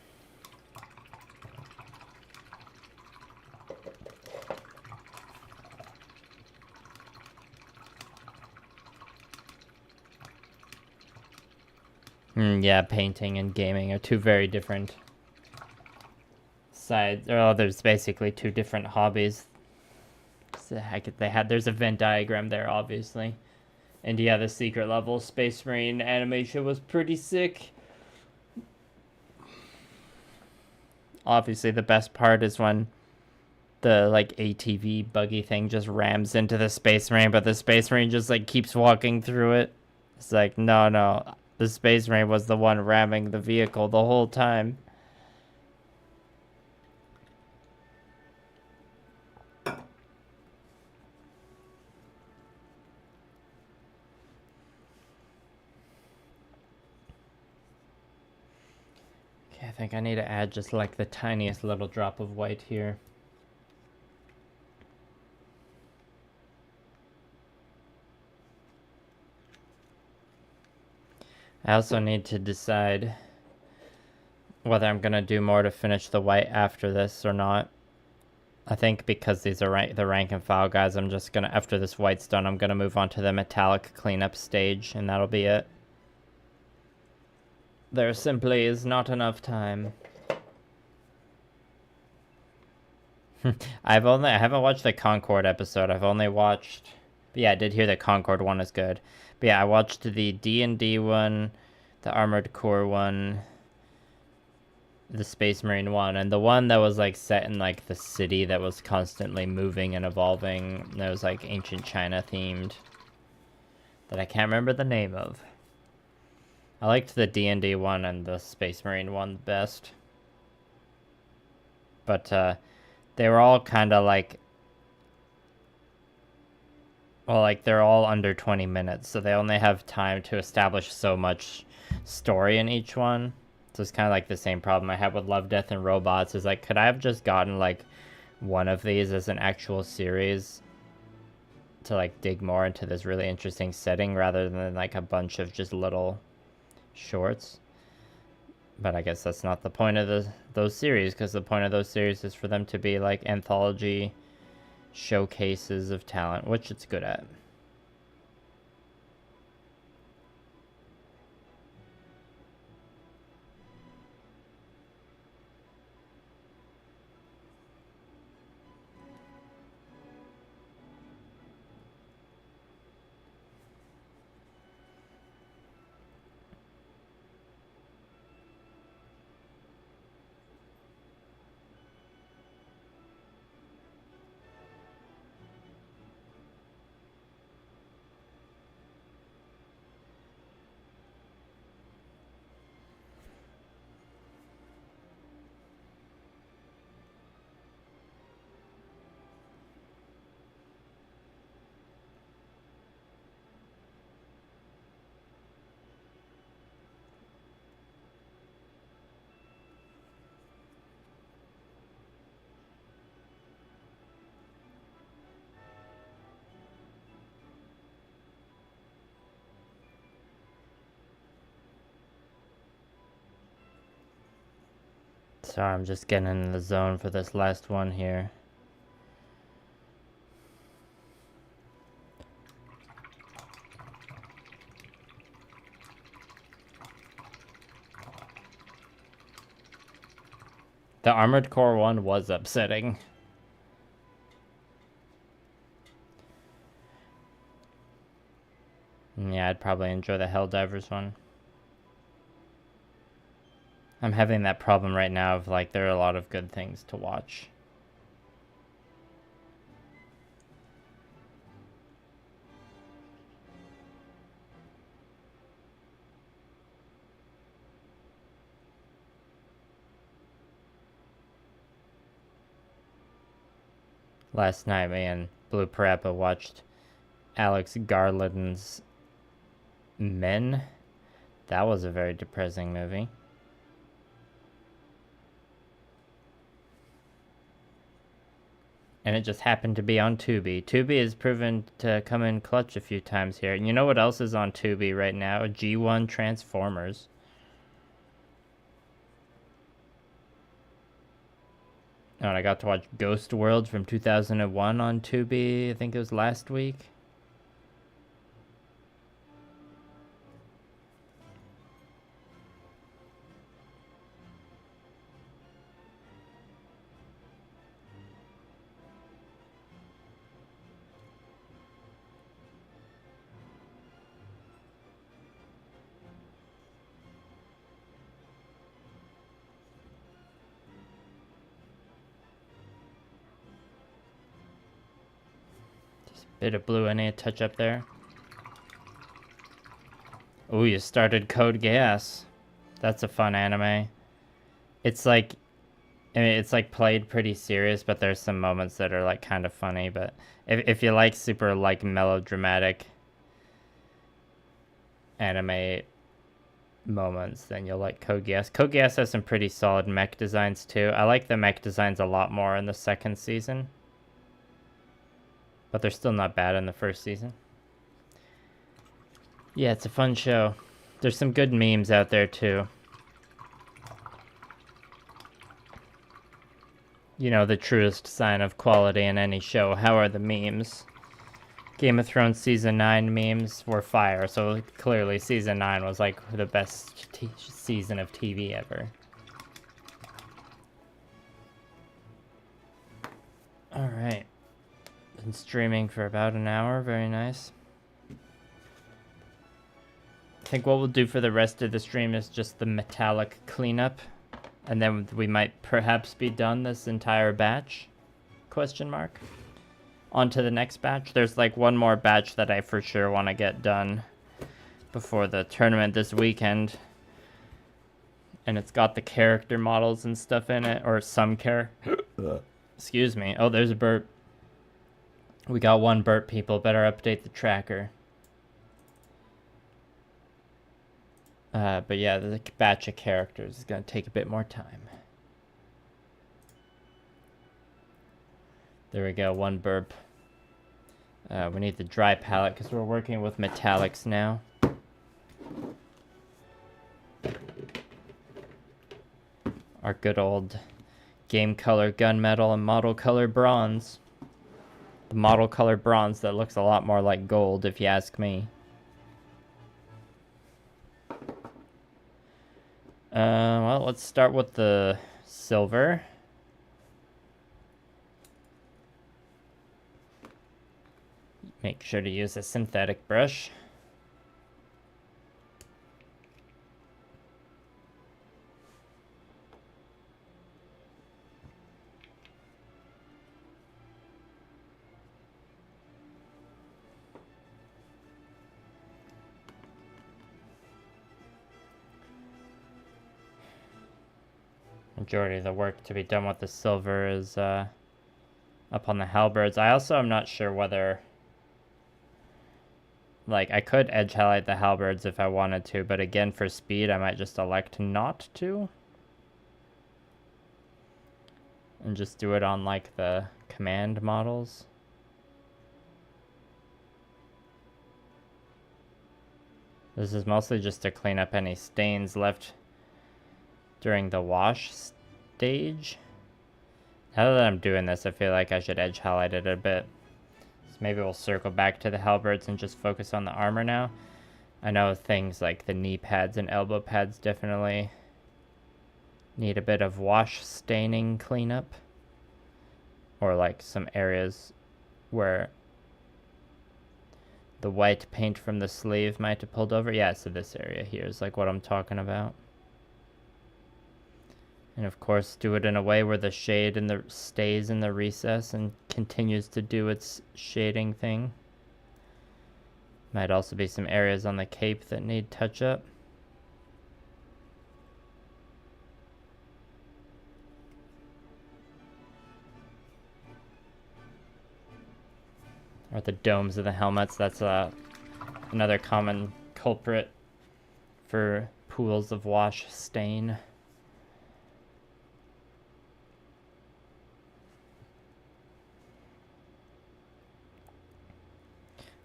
[SPEAKER 1] Yeah, painting and gaming are two very different sides. Or there's basically two different hobbies. So there's a Venn diagram there, obviously. And yeah, the secret level Space Marine animation was pretty sick. Obviously, the best part is when the like ATV buggy thing just rams into the Space Marine, but the Space Marine just like keeps walking through it. It's like, no, the Space Marine was the one ramming the vehicle the whole time. Okay, I think I need to add just like the tiniest little drop of white here. I also need to decide whether I'm going to do more to finish the white after this or not. I think because these are the rank and file guys, I'm just going to, after this white's done, I'm going to move on to the metallic cleanup stage, and that'll be it. There simply is not enough time. I haven't watched the Concord episode. I've only watched, but yeah, I did hear the Concord one is good. But yeah, I watched the D&D one, the Armored Core one, the Space Marine one, and the one that was like set in like the city that was constantly moving and evolving, that was like ancient China themed, that I can't remember the name of. I liked the D&D one and the Space Marine one best. But they were all kind of like, well, like they're all under 20 minutes, so they only have time to establish so much story in each one. So it's kind of like the same problem I had with Love, Death, and Robots. Is like, could I have just gotten like one of these as an actual series to like dig more into this really interesting setting rather than like a bunch of just little shorts? But I guess that's not the point of those series, because the point of those series is for them to be like anthology showcases of talent, which it's good at. Sorry, I'm just getting in the zone for this last one here. The Armored Core one was upsetting. Yeah, I'd probably enjoy the Helldivers one. I'm having that problem right now of like, there are a lot of good things to watch. Last night, me and Blue Parappa watched Alex Garland's Men. That was a very depressing movie. And it just happened to be on Tubi. Tubi has proven to come in clutch a few times here. And you know what else is on Tubi right now? G1 Transformers. Oh, and I got to watch Ghost World from 2001 on Tubi. I think it was last week. Bit of blue and a touch up there. Oh, you started Code Geass. That's a fun anime. It's like, I mean, it's like played pretty serious, but there's some moments that are like kind of funny. But if you like super like melodramatic anime moments, then you'll like Code Geass. Code Geass has some pretty solid mech designs too. I like the mech designs a lot more in the second season, but they're still not bad in the first season. Yeah, it's a fun show. There's some good memes out there too. You know, the truest sign of quality in any show. How are the memes? Game of Thrones Season 9 memes were fire, so clearly Season 9 was like the best season of TV ever. Alright. Been streaming for about an hour, very nice. I think what we'll do for the rest of the stream is just the metallic cleanup, and then we might perhaps be done this entire batch? Question mark. On to the next batch. There's like one more batch that I for sure want to get done before the tournament this weekend. And it's got the character models and stuff in it, or some Excuse me. Oh, there's a burp. We got one burp, people. Better update the tracker. But yeah, the batch of characters is going to take a bit more time. There we go, one burp. We need the dry palette because we're working with metallics now. Our good old game color gunmetal and model color bronze. The model color bronze that looks a lot more like gold if you ask me. Well, let's start with the silver. Make sure to use a synthetic brush. Majority of the work to be done with the silver is up on the halberds. I also am not sure whether... Like, I could edge highlight the halberds if I wanted to, but again, for speed, I might just elect not to. And just do it on, like, the command models. This is mostly just to clean up any stains left during the wash stage. Now that I'm doing this, I feel like I should edge highlight it a bit. Maybe we'll circle back to the halberds and just focus on the armor now. I know things like the knee pads and elbow pads definitely need a bit of wash staining cleanup. Or like some areas where the white paint from the sleeve might have pulled over. Yeah, so this area here is like what I'm talking about. And of course, do it in a way where the shade stays in the recess and continues to do its shading thing. Might also be some areas on the cape that need touch up. Or the domes of the helmets. That's another common culprit for pools of wash stain.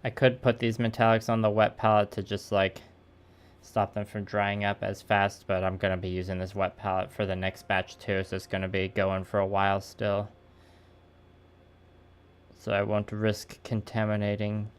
[SPEAKER 1] I could put these metallics on the wet palette to just like stop them from drying up as fast, but I'm going to be using this wet palette for the next batch too, so it's going to be going for a while still. So I won't risk contaminating.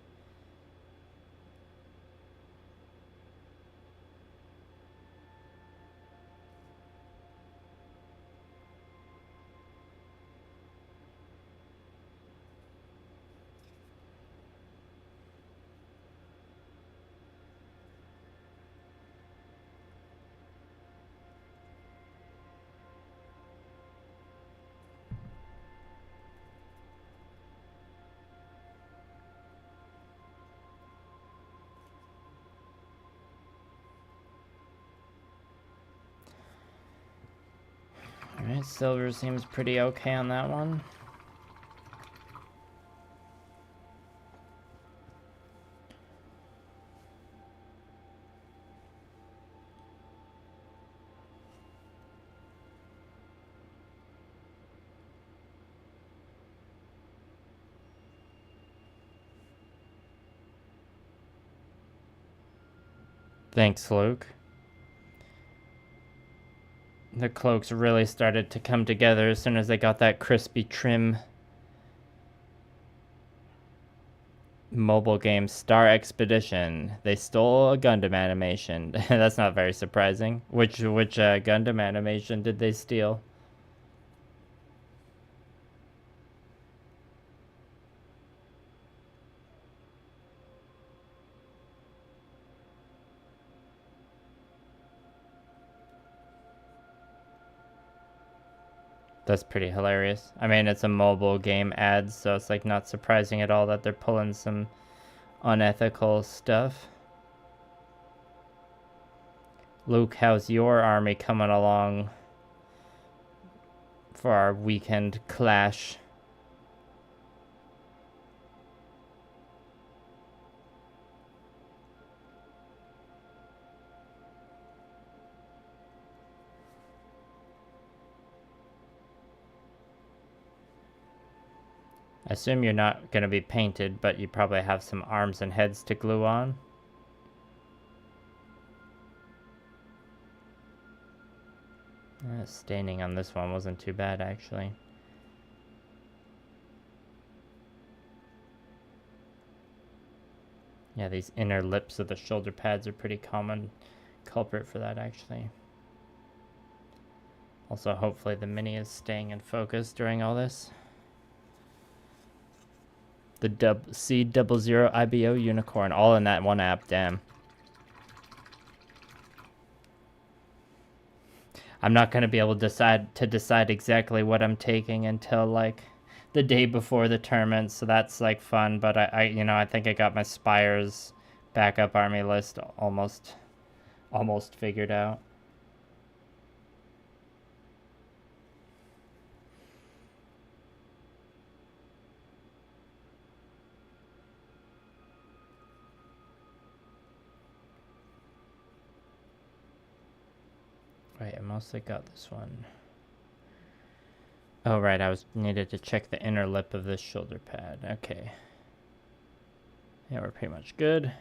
[SPEAKER 1] Alright, silver seems pretty okay on that one. Thanks, Luke. The cloaks really started to come together as soon as they got that crispy trim. Mobile game Star Expedition. They stole a Gundam animation. That's not very surprising. Which Gundam animation did they steal? That's pretty hilarious. I mean, it's a mobile game ad, so it's like not surprising at all that they're pulling some unethical stuff. Luke, how's your army coming along for our weekend clash? I assume you're not going to be painted, but you probably have some arms and heads to glue on. Staining on this one wasn't too bad, actually. Yeah, these inner lips of the shoulder pads are pretty common culprit for that, actually. Also, hopefully the mini is staying in focus during all this. The C00 IBO unicorn, all in that one app, damn. I'm not going to be able to decide exactly what I'm taking until like the day before the tournament, so that's like fun, but I think I got my Spires backup army list almost figured out. Right, I mostly got this one. Oh, right, I needed to check the inner lip of this shoulder pad. Okay. Yeah, we're pretty much good.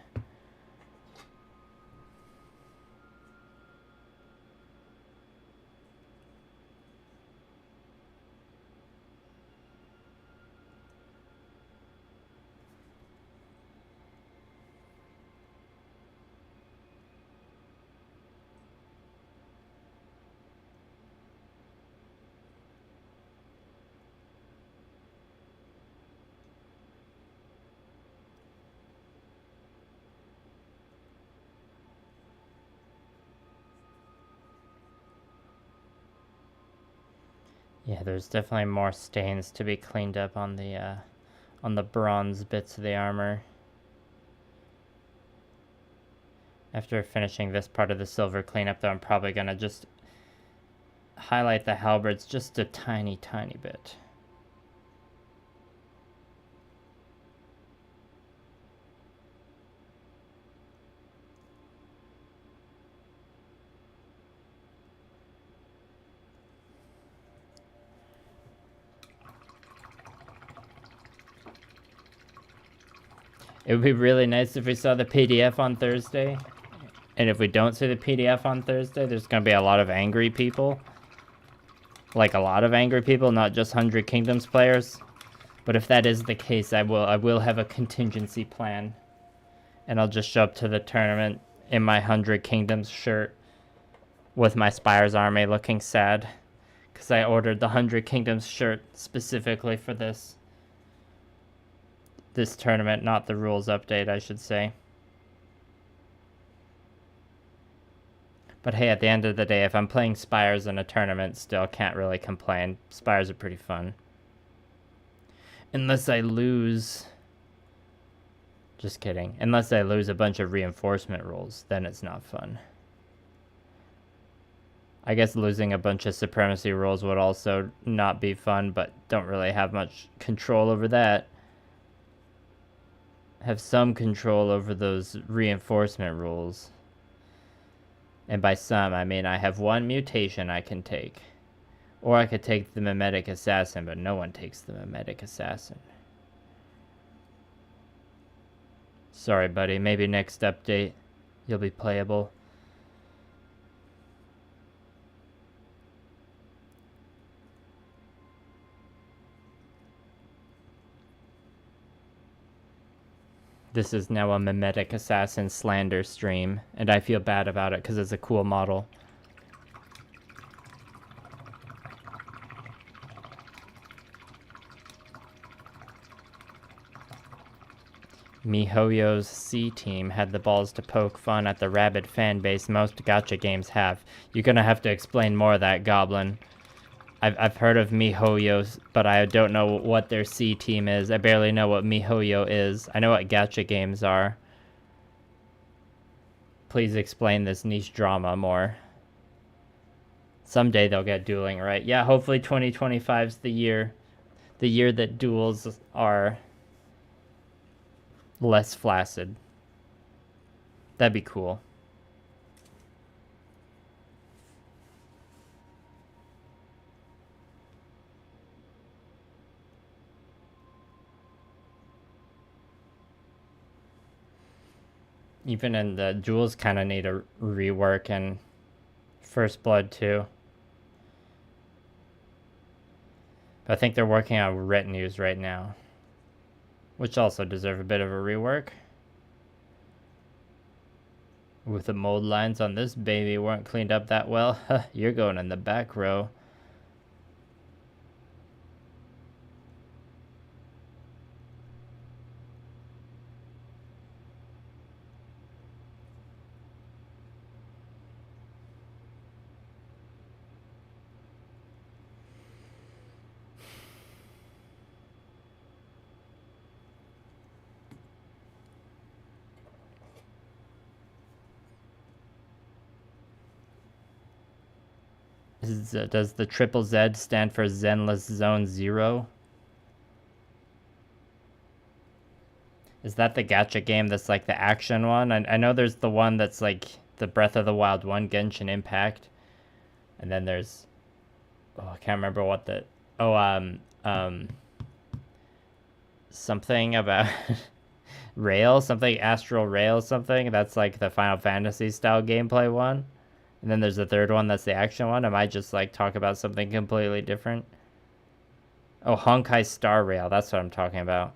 [SPEAKER 1] Yeah, there's definitely more stains to be cleaned up on the bronze bits of the armor. After finishing this part of the silver cleanup, though, I'm probably going to just highlight the halberds just a tiny bit. It would be really nice if we saw the PDF on Thursday. And if we don't see the PDF on Thursday, there's going to be a lot of angry people. Like a lot of angry people, not just 100 Kingdoms players. But if that is the case, I will have a contingency plan. And I'll just show up to the tournament in my 100 Kingdoms shirt with my Spires army looking sad. Because I ordered the 100 Kingdoms shirt specifically for this tournament, not the rules update, I should say. But hey, at the end of the day, if I'm playing Spires in a tournament, still can't really complain. Spires are pretty fun. Unless I lose... Just kidding. Unless I lose a bunch of reinforcement rolls, then it's not fun. I guess losing a bunch of supremacy rules would also not be fun, but don't really have much control over that. Have some control over those reinforcement rules. And by some, I mean I have one mutation I can take. Or I could take the mimetic assassin, but no one takes the mimetic assassin. Sorry, buddy. Maybe next update you'll be playable. This is now a mimetic assassin slander stream, and I feel bad about it because it's a cool model. MiHoYo's C team had the balls to poke fun at the rabid fan base most gacha games have. You're gonna have to explain more of that, Goblin. I've heard of MiHoYo, but I don't know what their C team is. I barely know what MiHoYo is. I know what gacha games are. Please explain this niche drama more. Someday they'll get dueling right. Yeah, hopefully 2025's the year that duels are less flaccid. That'd be cool. Even in the duels kind of need a rework in First Blood too. But I think they're working on retinues right now, which also deserve a bit of a rework. With the mold lines on this baby weren't cleaned up that well. You're going in the back row. Does the triple Z stand for Zenless Zone 0? Is that the gacha game that's like the action one? I know there's the one that's like the Breath of the Wild 1, Genshin Impact. And then there's... Oh, I can't remember what the... Oh, something about... Rail? Something, Astral Rail something? That's like the Final Fantasy style gameplay one. And then there's the third one that's the action one. Am I just like talk about something completely different? Oh, Honkai Star Rail. That's what I'm talking about.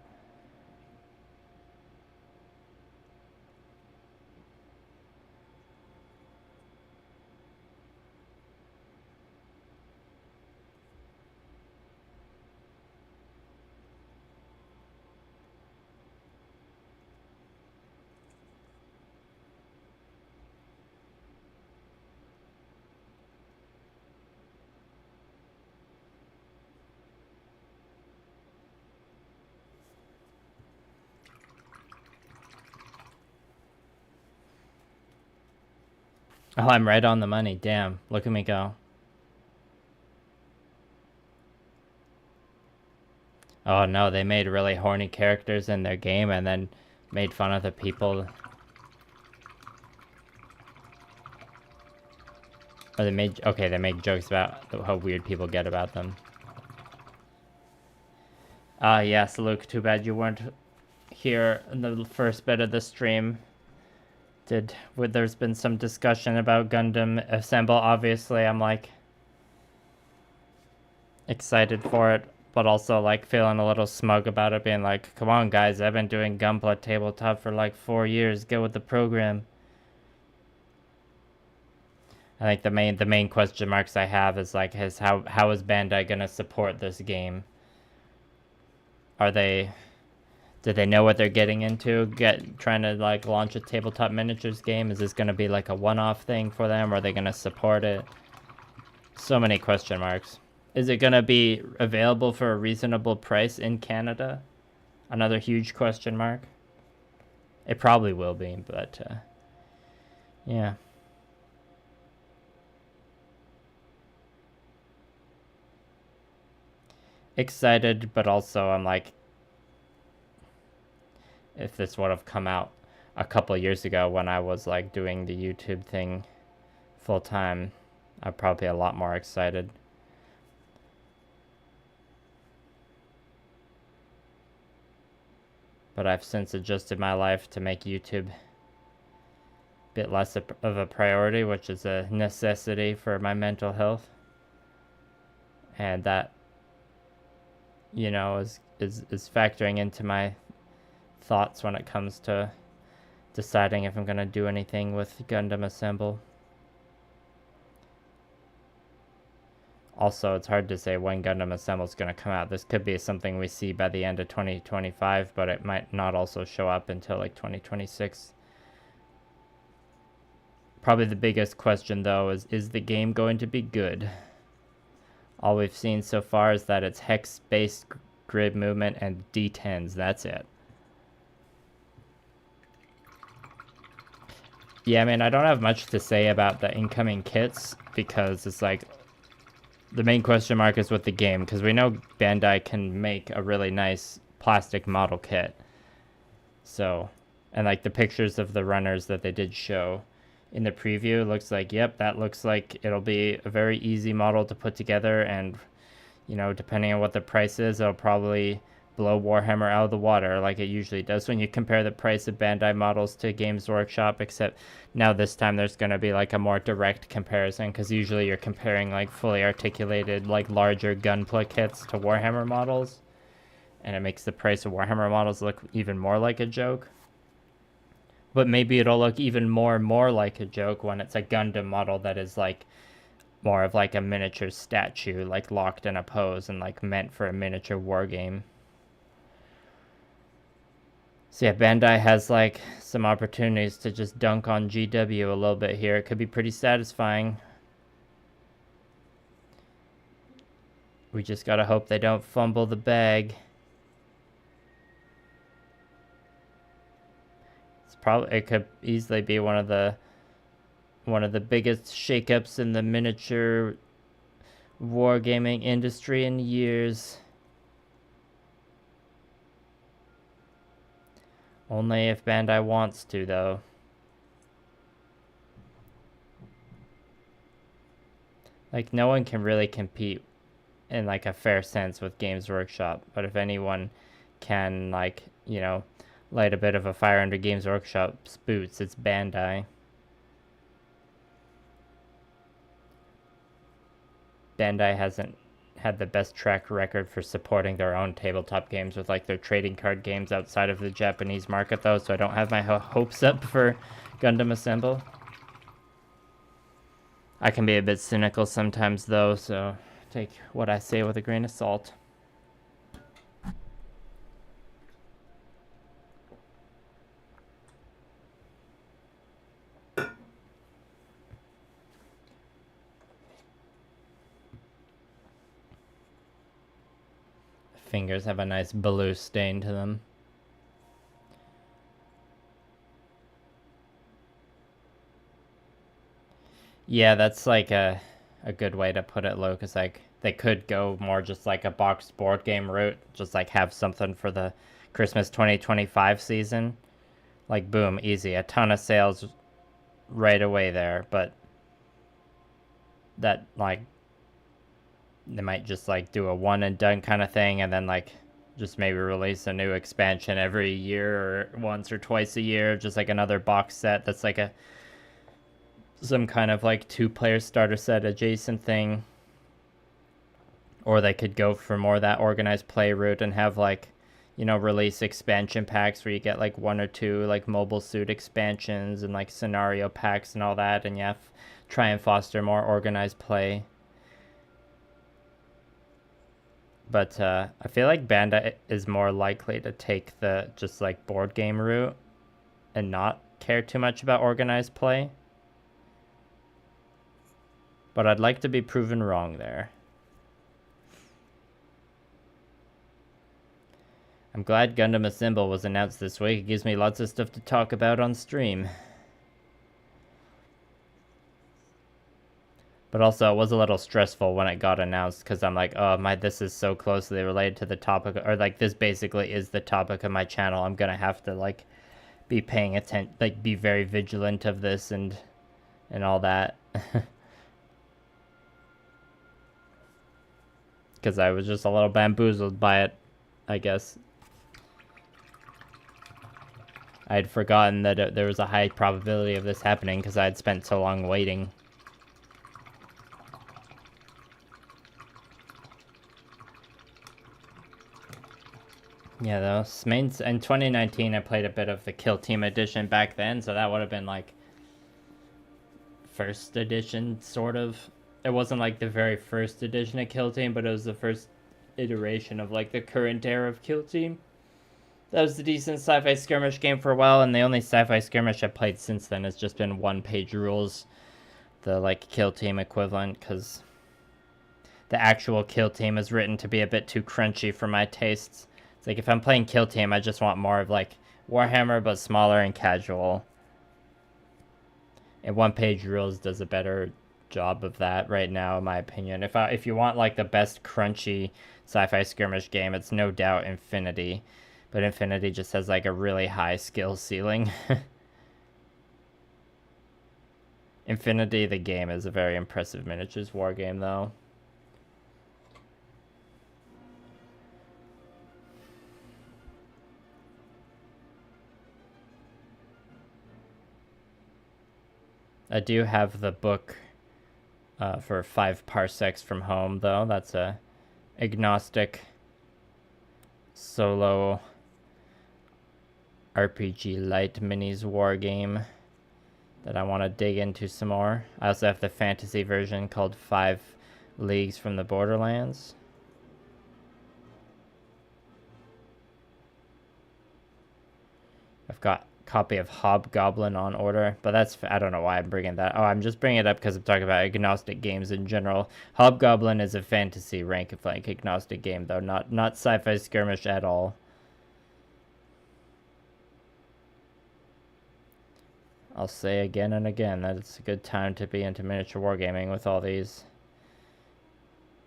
[SPEAKER 1] Oh, I'm right on the money. Damn. Look at me go. Oh no, they made really horny characters in their game and then made fun of the people. Or they made... Okay, they make jokes about how weird people get about them. Yes, Luke, too bad you weren't here in the first bit of the stream. There's been some discussion about Gundam Assemble. Obviously, I'm like excited for it, but also like feeling a little smug about it, being like, come on guys, I've been doing Gunpla tabletop for like 4 years, get with the program. I think the main question marks I have is like, how is Bandai gonna support this game? Do they know what they're getting into? Trying to like launch a tabletop miniatures game? Is this gonna be like a one-off thing for them? Or are they gonna support it? So many question marks. Is it gonna be available for a reasonable price in Canada? Another huge question mark. It probably will be, but yeah. excited, but also I'm like, if this would have come out a couple years ago when I was like doing the YouTube thing full time, I'd probably be a lot more excited. But I've since adjusted my life to make YouTube a bit less of a priority, which is a necessity for my mental health. And that, you know, is factoring into my thoughts when it comes to deciding if I'm going to do anything with Gundam Assemble. Also, it's hard to say when Gundam Assemble is going to come out. This could be something we see by the end of 2025, but it might not also show up until like 2026. Probably the biggest question, though, is the game going to be good? All we've seen so far is that it's hex-based grid movement and D10s. That's it. Yeah, I mean, I don't have much to say about the incoming kits because it's like the main question mark is with the game, because we know Bandai can make a really nice plastic model kit. So, and like the pictures of the runners that they did show in the preview looks like, yep, that looks like it'll be a very easy model to put together, and you know, depending on what the price is, it'll probably blow Warhammer out of the water like it usually does when you compare the price of Bandai models to Games Workshop, except now this time there's going to be like a more direct comparison, because usually you're comparing like fully articulated, like larger Gunpla kits to Warhammer models, and it makes the price of Warhammer models look even more like a joke. But maybe it'll look even more and more like a joke when it's a Gundam model that is like more of like a miniature statue, like locked in a pose and like meant for a miniature war game. So yeah, Bandai has like some opportunities to just dunk on GW a little bit here. It could be pretty satisfying. We just gotta hope they don't fumble the bag. It could easily be one of the biggest shakeups in the miniature wargaming industry in years. Only if Bandai wants to, though. Like, no one can really compete in, like, a fair sense with Games Workshop. But if anyone can, like, you know, light a bit of a fire under Games Workshop's boots, it's Bandai. Bandai hasn't had the best track record for supporting their own tabletop games with like their trading card games outside of the Japanese market, though, so I don't have my hopes up for Gundam Assemble. I can be a bit cynical sometimes, though, so take what I say with a grain of salt. Fingers have a nice blue stain to them. Yeah, that's like a good way to put it, Lo, because like they could go more just like a boxed board game route, just like have something for the Christmas 2025 season. Like, boom, easy, a ton of sales right away there, but that, like, they might just like do a one and done kind of thing, and then like just maybe release a new expansion every year or once or twice a year, just like another box set that's like some kind of like 2-player starter set adjacent thing. Or they could go for more that organized play route and have like, you know, release expansion packs where you get like 1 or 2 like mobile suit expansions and like scenario packs and all that, and you try and foster more organized play. But I feel like Bandai is more likely to take the just like board game route and not care too much about organized play. But I'd like to be proven wrong there. I'm glad Gundam Assemble was announced this week. It gives me lots of stuff to talk about on stream. But also, it was a little stressful when it got announced because I'm like, oh my, this is so closely related to the topic, or like this basically is the topic of my channel. I'm gonna have to like be paying attention, like be very vigilant of this and all that. Because I was just a little bamboozled by it, I guess. I had forgotten that there was a high probability of this happening because I had spent so long waiting. Yeah, though. In 2019, I played a bit of the Kill Team edition back then, so that would have been like first edition, sort of. It wasn't like the very first edition of Kill Team, but it was the first iteration of like the current era of Kill Team. That was a decent sci-fi skirmish game for a while, and the only sci-fi skirmish I've played since then has just been one-page rules, the like Kill Team equivalent, because the actual Kill Team is written to be a bit too crunchy for my tastes. It's like if I'm playing Kill Team, I just want more of like Warhammer, but smaller and casual. And one-page rules does a better job of that right now, in my opinion. If you want like the best crunchy sci-fi skirmish game, it's no doubt Infinity. But Infinity just has like a really high skill ceiling. Infinity, the game, is a very impressive miniatures war game, though. I do have the book for 5 Parsecs from Home, though. That's a agnostic solo RPG light minis war game that I want to dig into some more. I also have the fantasy version called 5 Leagues from the Borderlands. I've got a copy of Hobgoblin on order, but that's, I don't know why I'm bringing that. Oh, I'm just bringing it up because I'm talking about agnostic games in general. Hobgoblin is a fantasy rank and flank agnostic game, though, not sci-fi skirmish at all. I'll say again and again that it's a good time to be into miniature wargaming with all these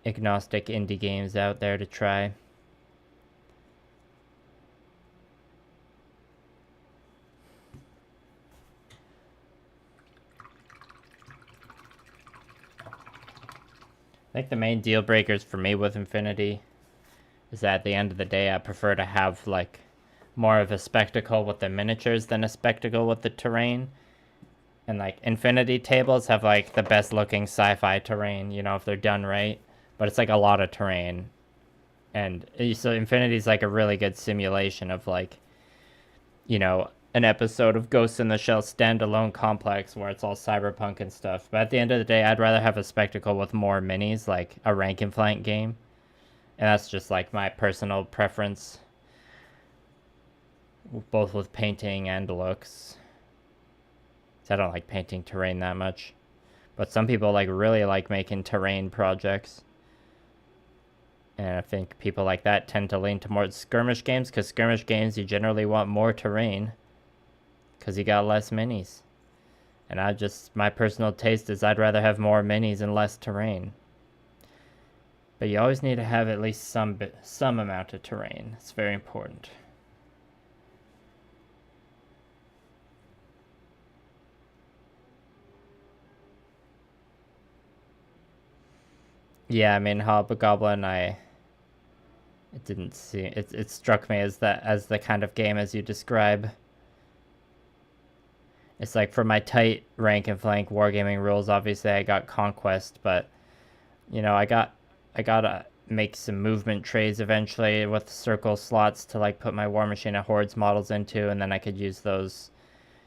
[SPEAKER 1] agnostic indie games out there to try. I think the main deal breakers for me with Infinity is that at the end of the day, I prefer to have like more of a spectacle with the miniatures than a spectacle with the terrain. And like Infinity tables have like the best looking sci-fi terrain, you know, if they're done right. But it's like a lot of terrain. And so Infinity's like a really good simulation of like, you know, an episode of Ghost in the Shell standalone complex where it's all cyberpunk and stuff. But at the end of the day, I'd rather have a spectacle with more minis, like a rank and flank game. And that's just like my personal preference, both with painting and looks. I don't like painting terrain that much. But some people like really like making terrain projects. And I think people like that tend to lean towards skirmish games, because skirmish games you generally want more terrain because you got less minis. And my personal taste is I'd rather have more minis and less terrain. But you always need to have at least some amount of terrain. It's very important. Yeah, I mean, Hobgoblin, it didn't see it struck me as the kind of game as you describe. It's like for my tight rank and flank wargaming rules, obviously I got conquest, but you know, I gotta make some movement trays eventually with circle slots to like put my War Machine and Hordes models into, and then I could use those,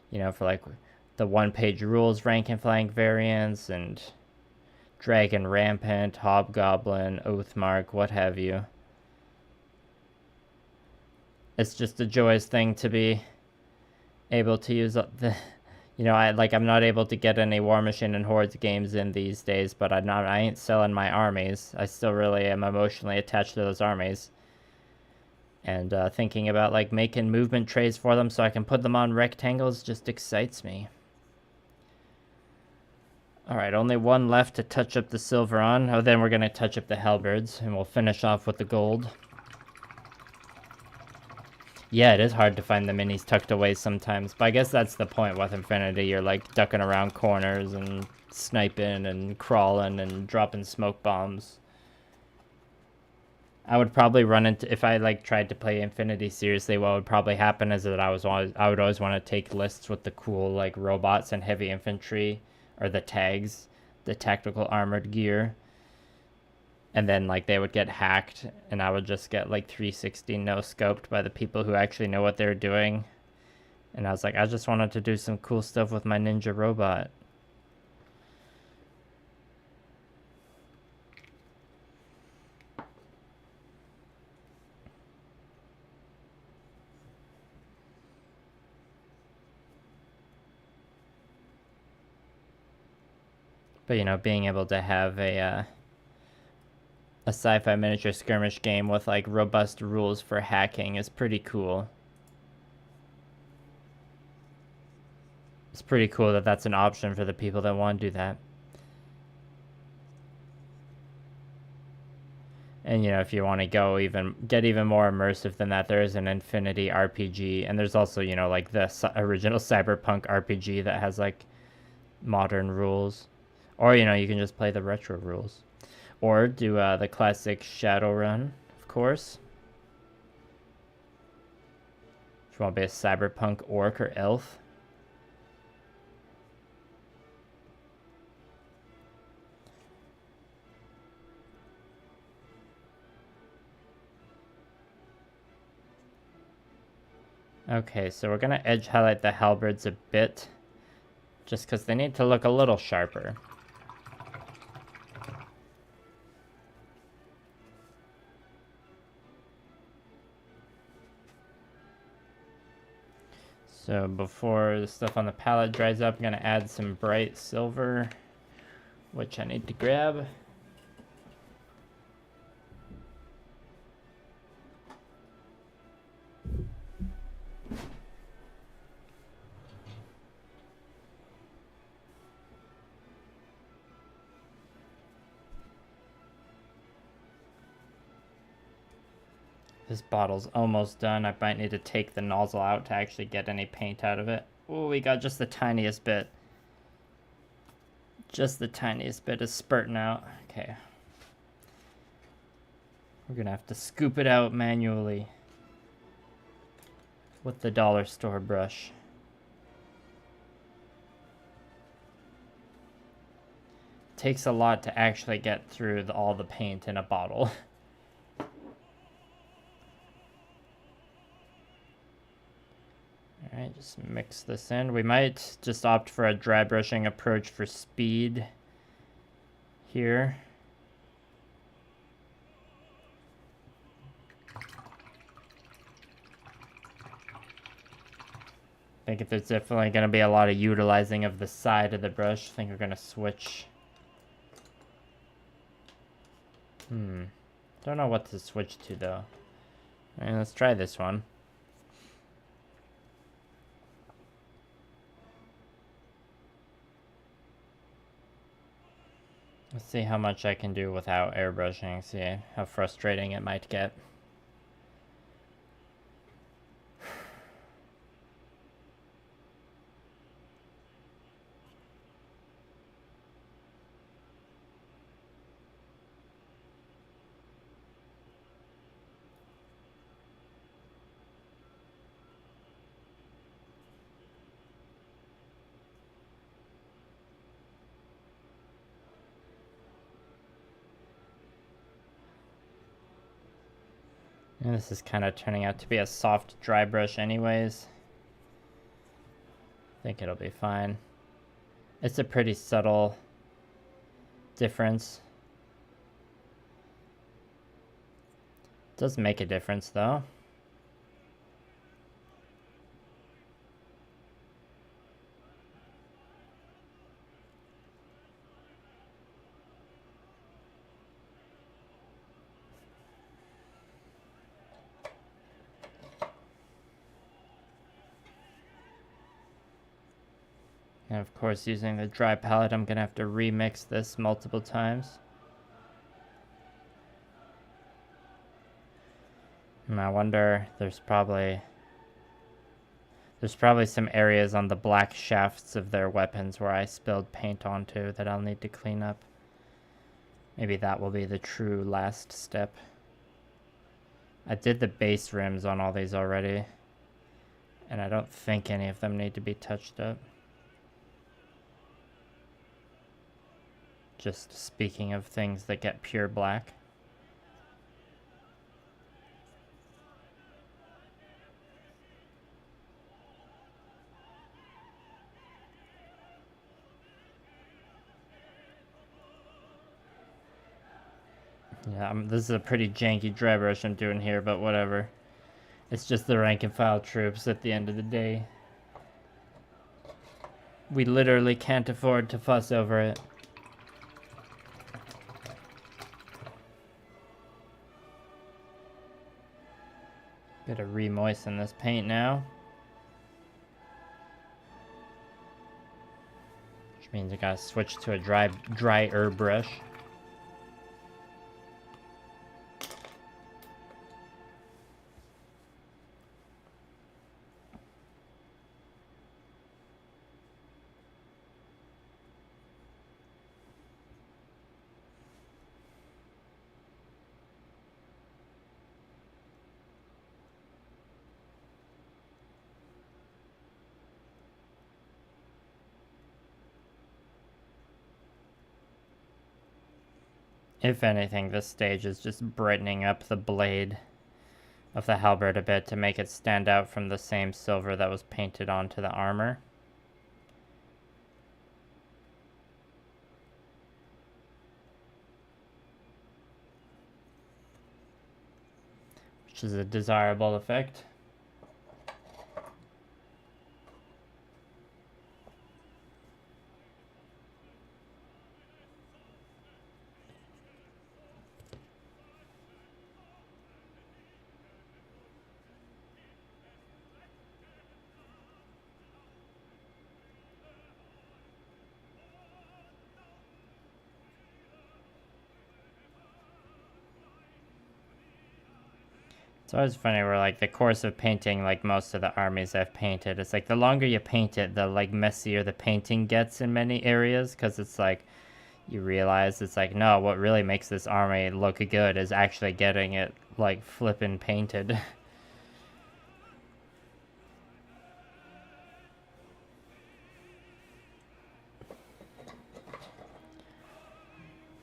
[SPEAKER 1] you know, for like the one-page rules rank and flank variants and Dragon Rampant, Hobgoblin, Oathmark, what have you. It's just a joyous thing to be able to use the, you know, I'm not able to get any War Machine and Hordes games in these days, but I ain't selling my armies. I still really am emotionally attached to those armies. And thinking about like making movement trays for them so I can put them on rectangles just excites me. Alright, only one left to touch up the silver on. Oh, then we're going to touch up the halberds, and we'll finish off with the gold. Yeah, it is hard to find the minis tucked away sometimes, but I guess that's the point with Infinity. You're, like, ducking around corners and sniping and crawling and dropping smoke bombs. I would probably run into, if I, like, tried to play Infinity seriously, what would probably happen is that I would always want to take lists with the cool, like, robots and heavy infantry, or the tags, the tactical armored gear. And then, like, they would get hacked, and I would just get, like, 360 no-scoped by the people who actually know what they're doing. And I was like, I just wanted to do some cool stuff with my ninja robot. But, you know, being able to have a sci-fi miniature skirmish game with, like, robust rules for hacking is pretty cool. It's pretty cool that that's an option for the people that want to do that. And, you know, if you want to get even more immersive than that, there is an Infinity RPG. And there's also, you know, like the original Cyberpunk RPG that has, like, modern rules. Or, you know, you can just play the retro rules. Or do the classic Shadowrun, of course. If you want to be a cyberpunk orc or elf. Okay, so we're going to edge highlight the halberds a bit. Just because they need to look a little sharper. So before the stuff on the palette dries up, I'm going to add some bright silver, which I need to grab. This bottle's almost done. I might need to take the nozzle out to actually get any paint out of it. Oh, we got just the tiniest bit. Just the tiniest bit is spurting out. Okay. We're gonna have to scoop it out manually with the dollar store brush. Takes a lot to actually get through all the paint in a bottle. Alright, just mix this in. We might just opt for a dry brushing approach for speed here. I think if there's definitely going to be a lot of utilizing of the side of the brush, I think we're going to switch. Don't know what to switch to though. Alright, let's try this one. Let's see how much I can do without airbrushing, see how frustrating it might get. And this is kind of turning out to be a soft dry brush anyways. I think it'll be fine. It's a pretty subtle difference. Does make a difference though. And of course, using the dry palette, I'm gonna have to remix this multiple times. And I wonder, there's probably some areas on the black shafts of their weapons where I spilled paint onto that I'll need to clean up. Maybe that will be the true last step. I did the base rims on all these already, and I don't think any of them need to be touched up. Just speaking of things that get pure black. Yeah, this is a pretty janky dry brush I'm doing here, but whatever. It's just the rank and file troops at the end of the day. We literally can't afford to fuss over it. Gotta re-moisten this paint now. Which means I gotta switch to a drier brush. If anything, this stage is just brightening up the blade of the halberd a bit to make it stand out from the same silver that was painted onto the armor. Which is a desirable effect. It's always funny where, like, the course of painting, like, most of the armies I've painted, it's like the longer you paint it, the, like, messier the painting gets in many areas, because it's like, you realize it's like, no, what really makes this army look good is actually getting it, like, flippin' painted.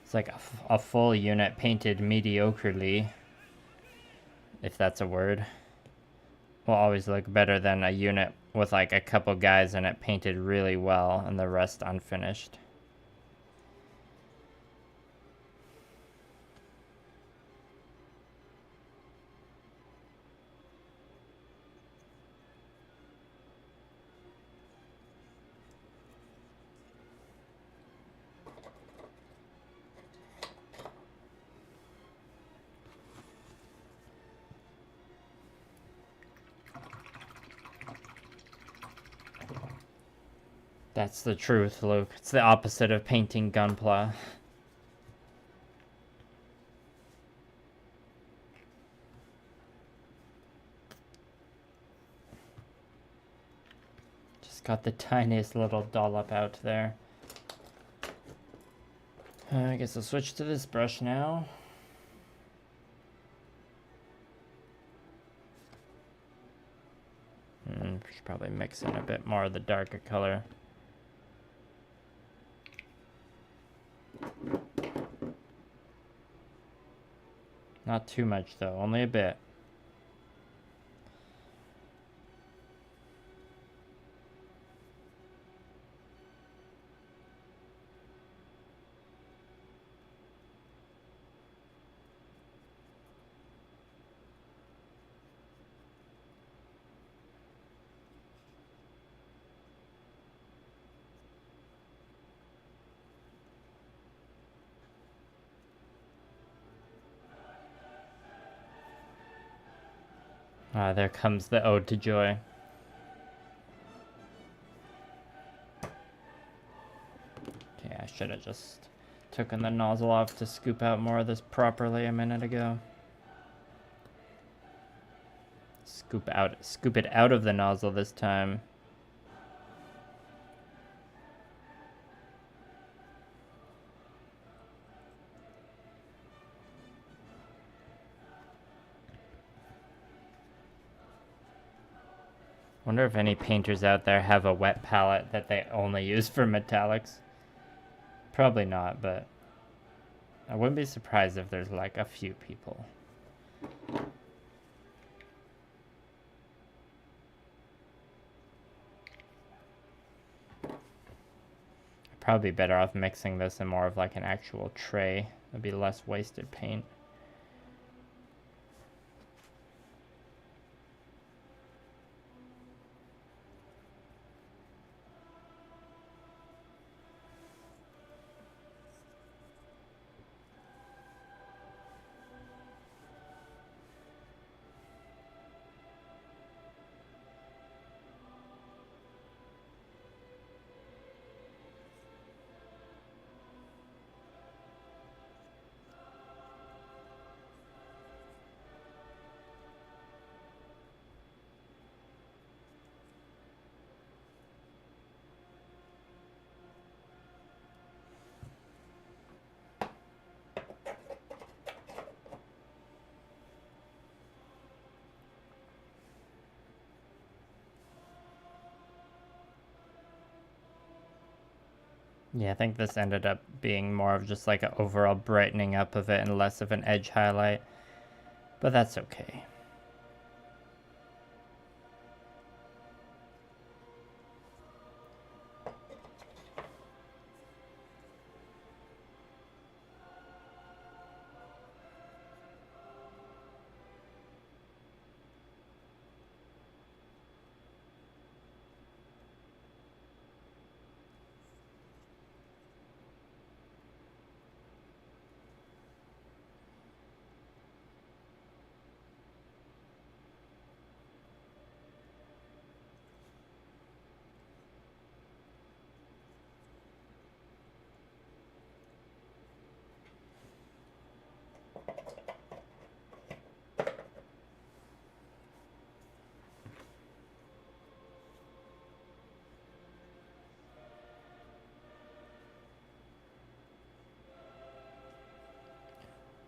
[SPEAKER 1] It's like a full unit painted mediocrely, if that's a word, will always look better than a unit with like a couple guys in it painted really well and the rest unfinished. That's the truth, Luke. It's the opposite of painting gunpla. Just got the tiniest little dollop out there. I guess I'll switch to this brush now. Should probably mix in a bit more of the darker color. Not too much though, only a bit. Ah, there comes the ode to joy. should have just taken the nozzle off to scoop out more of this properly a minute ago. Scoop it out of the nozzle this time. Wonder if any painters out there have a wet palette that they only use for metallics. Probably not, but I wouldn't be surprised if there's like a few people. Probably better off mixing this in more of like an actual tray. It'd be less wasted paint. Yeah, I think this ended up being more of just like an overall brightening up of it and less of an edge highlight. But that's okay.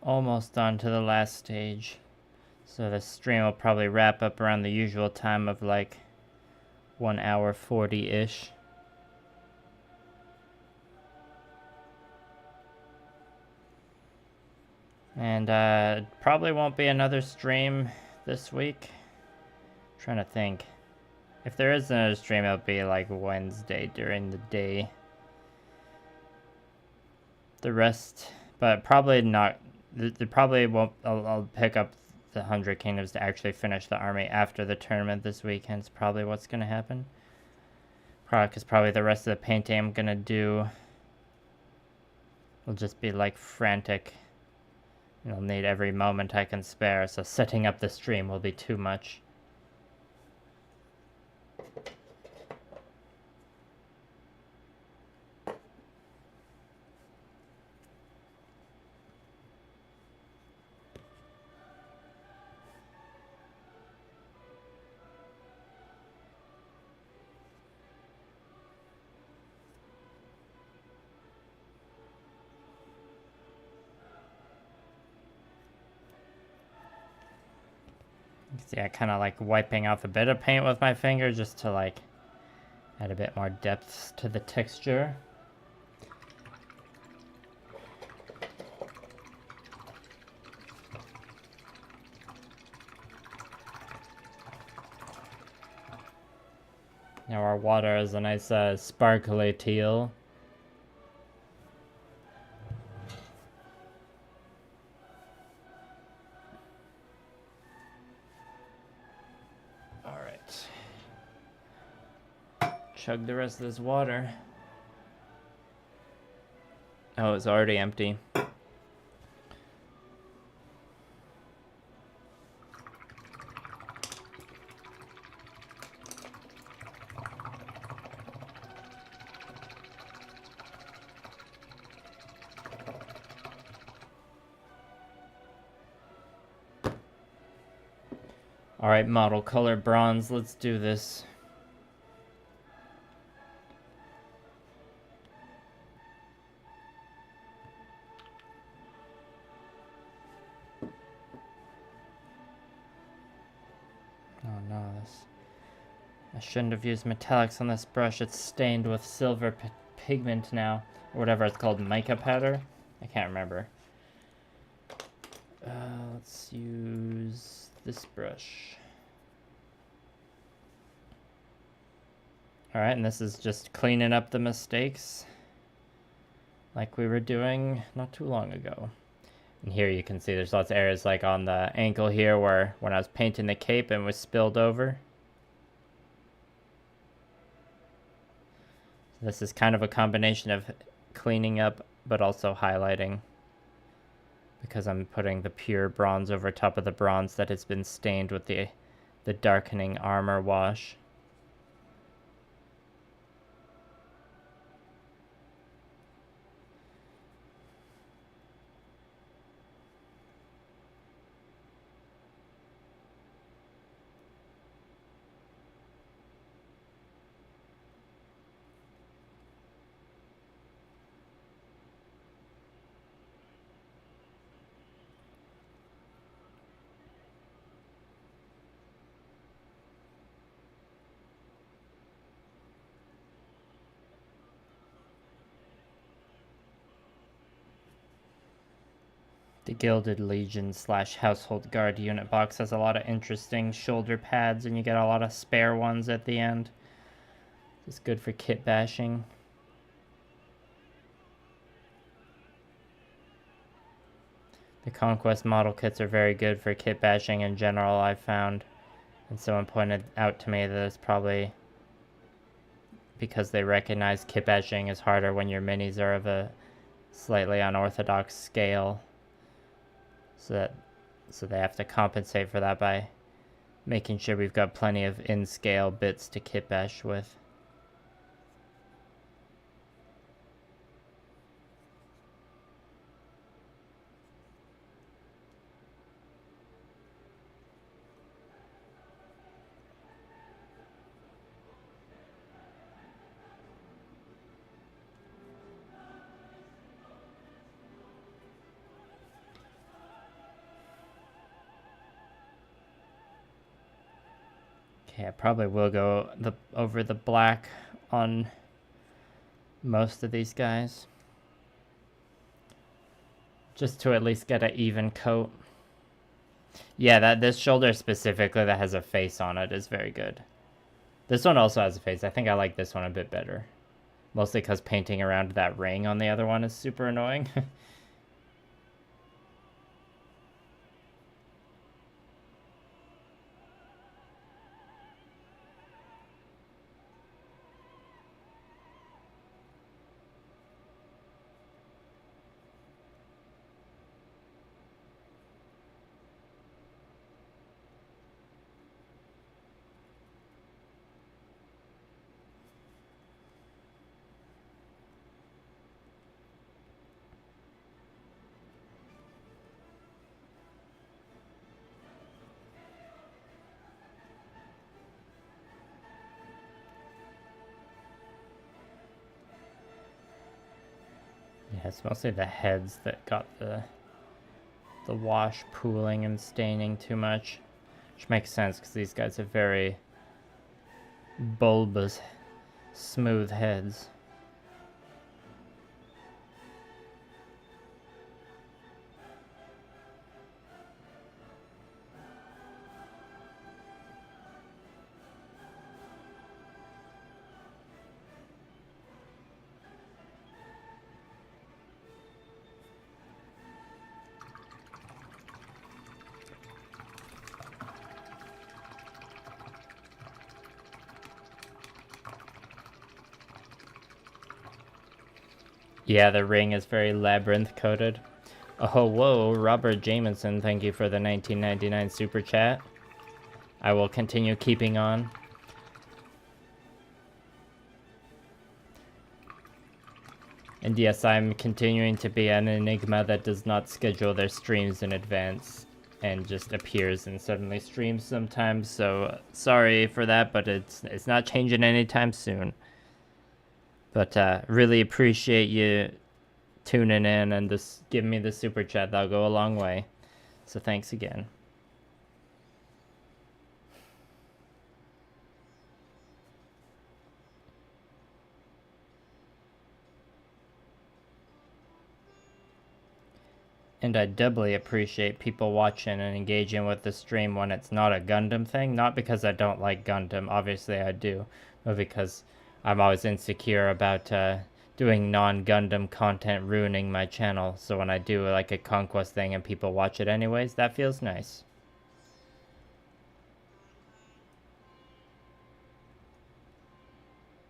[SPEAKER 1] Almost done to the last stage. So the stream will probably wrap up around the usual time of like 1 hour 40-ish. And probably won't be another stream this week. I'm trying to think. If there is another stream, it'll be like Wednesday during the day. The rest, but probably not. There probably won't. I'll pick up the 100 Kingdoms to actually finish the army after the tournament this weekend. Is probably what's gonna happen. Because probably the rest of the painting I'm gonna do will just be like frantic. I'll need every moment I can spare, so setting up the stream will be too much. See, I kind of like wiping off a bit of paint with my finger just to like add a bit more depth to the texture. Now our water is a nice sparkly teal. Chug the rest of this water. Oh, it's already empty. Alright, model color bronze, let's do this. Oh no, I shouldn't have used metallics on this brush. It's stained with silver pigment now. Or whatever it's called, mica powder? I can't remember. Let's use this brush. Alright, and this is just cleaning up the mistakes like we were doing not too long ago. And here you can see there's lots of areas like on the ankle here where when I was painting the cape and was spilled over. So this is kind of a combination of cleaning up but also highlighting, because I'm putting the pure bronze over top of the bronze that has been stained with the darkening armor wash. The Gilded Legion / Household Guard unit box has a lot of interesting shoulder pads, and you get a lot of spare ones at the end. It's good for kit bashing. The Conquest model kits are very good for kit bashing in general, I've found. And someone pointed out to me that it's probably because they recognize kit bashing is harder when your minis are of a slightly unorthodox scale. So they have to compensate for that by making sure we've got plenty of in-scale bits to kit bash with. Okay, I probably will go over the black on most of these guys, just to at least get an even coat. Yeah, this shoulder specifically that has a face on it is very good. This one also has a face. I think I like this one a bit better, mostly because painting around that ring on the other one is super annoying. Yeah, it's mostly the heads that got the wash pooling and staining too much, which makes sense because these guys have very bulbous, smooth heads. Yeah, the ring is very labyrinth coated. Oh, whoa, Robert Jamison, thank you for the 1999 super chat. I will continue keeping on. And yes, I'm continuing to be an enigma that does not schedule their streams in advance. and just appears and suddenly streams sometimes. So sorry for that, but it's not changing anytime soon. But really appreciate you tuning in and just giving me the super chat. That'll go a long way. So thanks again. And I doubly appreciate people watching and engaging with the stream when it's not a Gundam thing. Not because I don't like Gundam, obviously I do, but because I'm always insecure about doing non-Gundam content ruining my channel. So when I do like a conquest thing and people watch it anyways, that feels nice.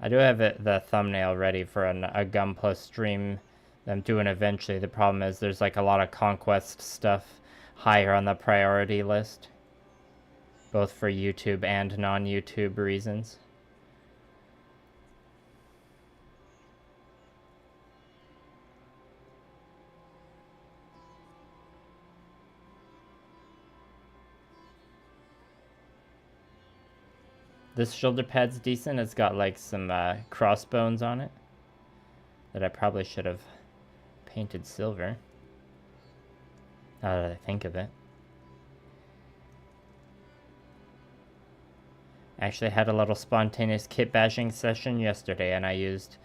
[SPEAKER 1] I do have the thumbnail ready for a Gunpla stream that I'm doing eventually. The problem is there's like a lot of conquest stuff higher on the priority list, both for YouTube and non-YouTube reasons. This shoulder pad's decent. It's got like some crossbones on it that I probably should have painted silver. Now that I think of it. I actually had a little spontaneous kit bashing session yesterday, and I used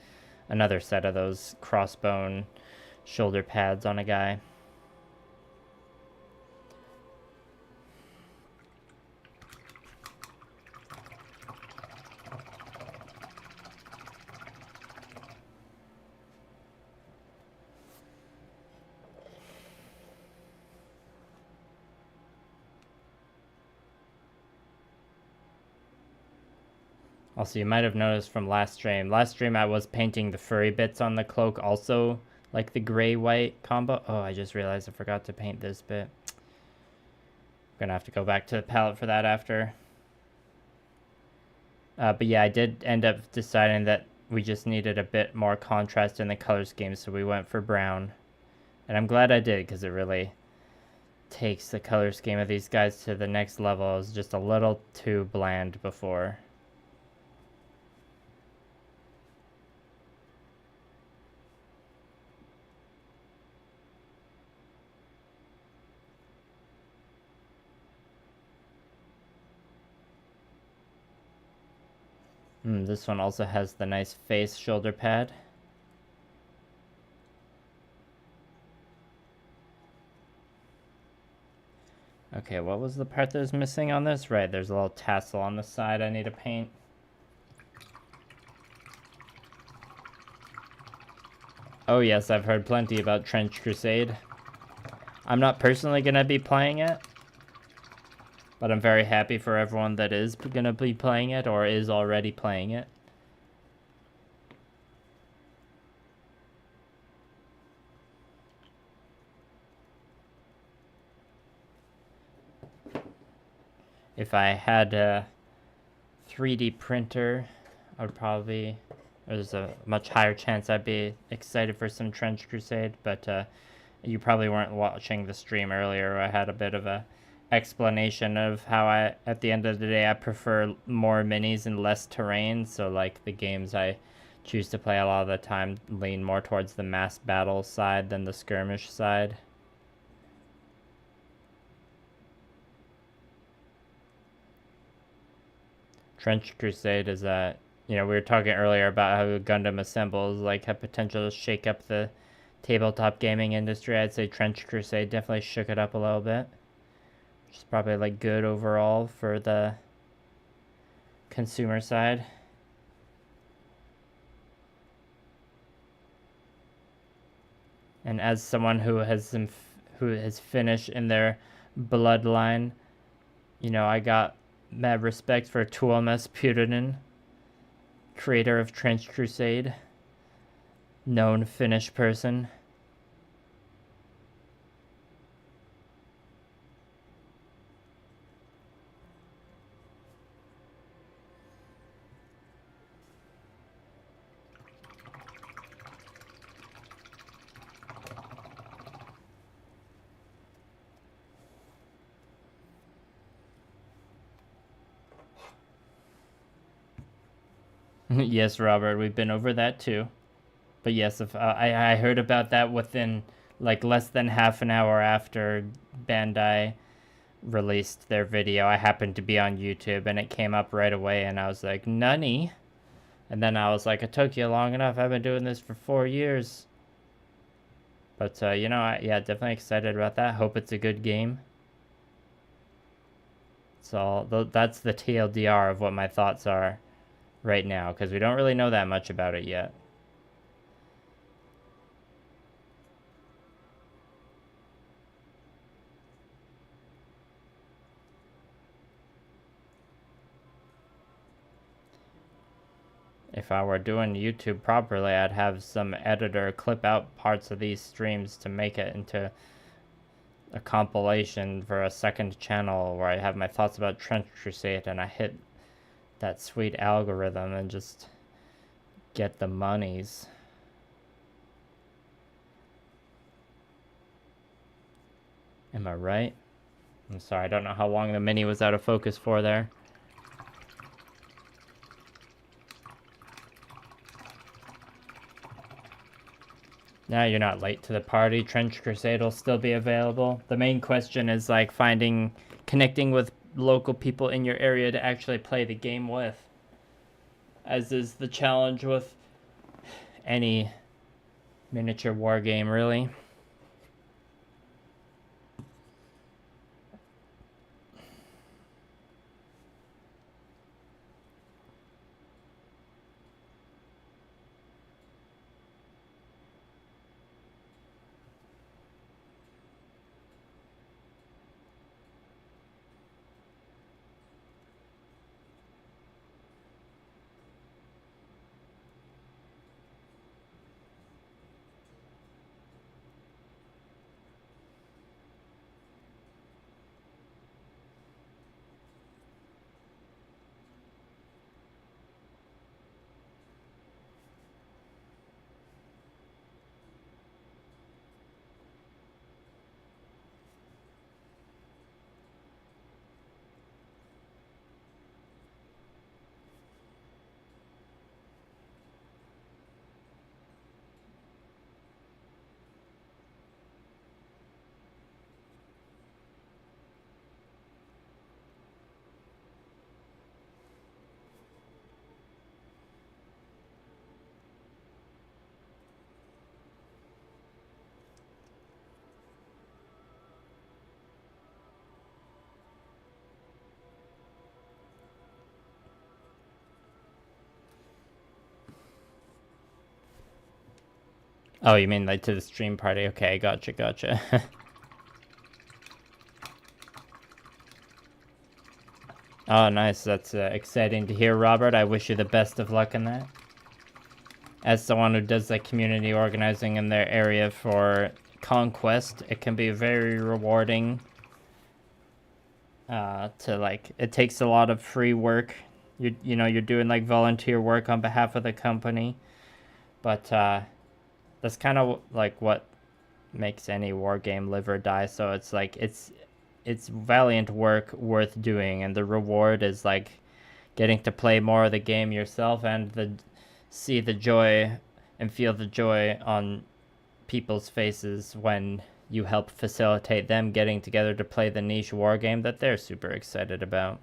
[SPEAKER 1] another set of those crossbone shoulder pads on a guy. Also, you might have noticed from last stream I was painting the furry bits on the cloak also, like the gray-white combo. Oh, I just realized I forgot to paint this bit. I'm gonna have to go back to the palette for that after. But yeah, I did end up deciding that we just needed a bit more contrast in the color scheme, so we went for brown. And I'm glad I did, because it really takes the color scheme of these guys to the next level. It was just a little too bland before. This one also has the nice face shoulder pad. Okay, what was the part that was missing on this? Right, there's a little tassel on the side I need to paint. Oh yes, I've heard plenty about Trench Crusade. I'm not personally going to be playing it, but I'm very happy for everyone that is going to be playing it or is already playing it. If I had a 3D printer, I would probably, there's a much higher chance I'd be excited for some Trench Crusade, but you probably weren't watching the stream earlier. I had a bit of a explanation of how at the end of the day, I prefer more minis and less terrain. So like the games I choose to play a lot of the time lean more towards the mass battle side than the skirmish side. Trench Crusade is a, we were talking earlier about how Gundam assembles like have potential to shake up the tabletop gaming industry. I'd say Trench Crusade definitely shook it up a little bit, which is probably like good overall for the consumer side. And as someone who has finished in their bloodline, I got mad respect for Tuomas Purinen, creator of Trench Crusade, known Finnish person. Yes, Robert, we've been over that too. But yes, if I heard about that within like less than half an hour after Bandai released their video. I happened to be on YouTube and it came up right away, and I was like, "Nunny." And then I was like, "It took you long enough. I've been doing this for 4 years." But you know, yeah, definitely excited about that. Hope it's a good game. So that's the TLDR of what my thoughts are right now, because we don't really know that much about it yet. If I were doing YouTube properly, I'd have some editor clip out parts of these streams to make it into a compilation for a second channel where I have my thoughts about Trench Crusade and I hit that sweet algorithm and just get the monies. Am I right? I'm sorry, I don't know how long the mini was out of focus for there. Now you're not late to the party. Trench Crusade will still be available. The main question is like connecting with local people in your area to actually play the game with. As is the challenge with any miniature war game, really. Oh, you mean like to the stream party? Okay, gotcha. Oh, nice. That's exciting to hear, Robert. I wish you the best of luck in that. As someone who does like community organizing in their area for Conquest, it can be very rewarding. It takes a lot of free work. You know, you're doing like volunteer work on behalf of the company, but that's kind of like what makes any war game live or die. So it's like it's valiant work worth doing, and the reward is like getting to play more of the game yourself and see the joy and feel the joy on people's faces when you help facilitate them getting together to play the niche war game that they're super excited about.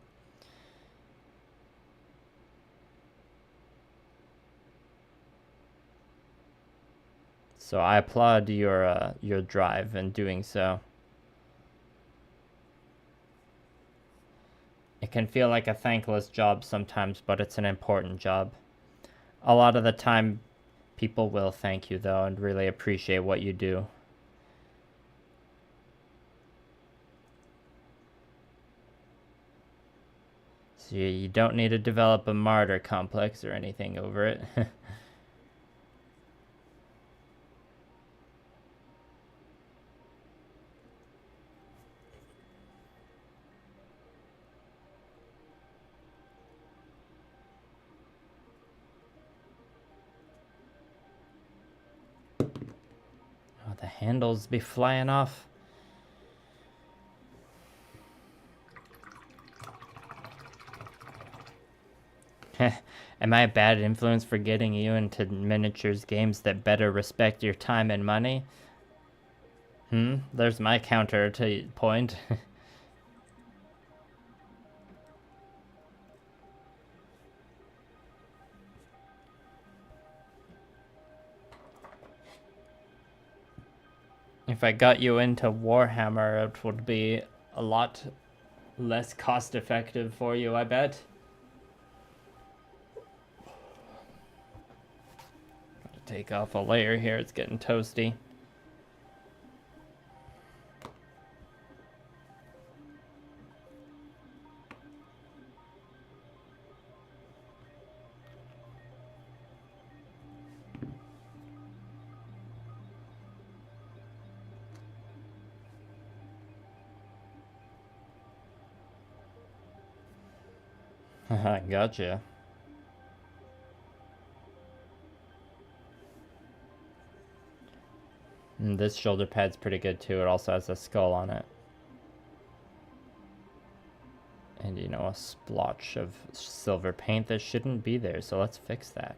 [SPEAKER 1] So I applaud your drive in doing so. It can feel like a thankless job sometimes, but it's an important job. A lot of the time, people will thank you, though, and really appreciate what you do. So you don't need to develop a martyr complex or anything over it. Oh, the handles be flying off. Am I a bad influence for getting you into miniatures games that better respect your time and money? There's my counter to point. If I got you into Warhammer, it would be a lot less cost effective for you, I bet. Gotta take off a layer here, it's getting toasty. Gotcha. And this shoulder pad's pretty good too. It also has a skull on it. And you know, a splotch of silver paint that shouldn't be there, so let's fix that.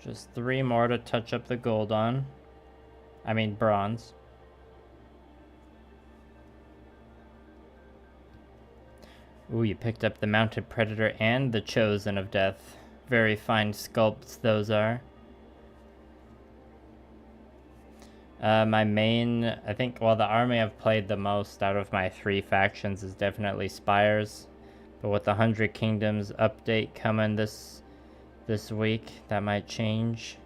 [SPEAKER 1] Just 3 more to touch up the gold on. I mean bronze. Ooh, you picked up the Mounted Predator and the Chosen of Death. Very fine sculpts those are. My main, I think, well, the army I've played the most out of my 3 factions is definitely Spires. But with the 100 Kingdoms update coming this week, that might change.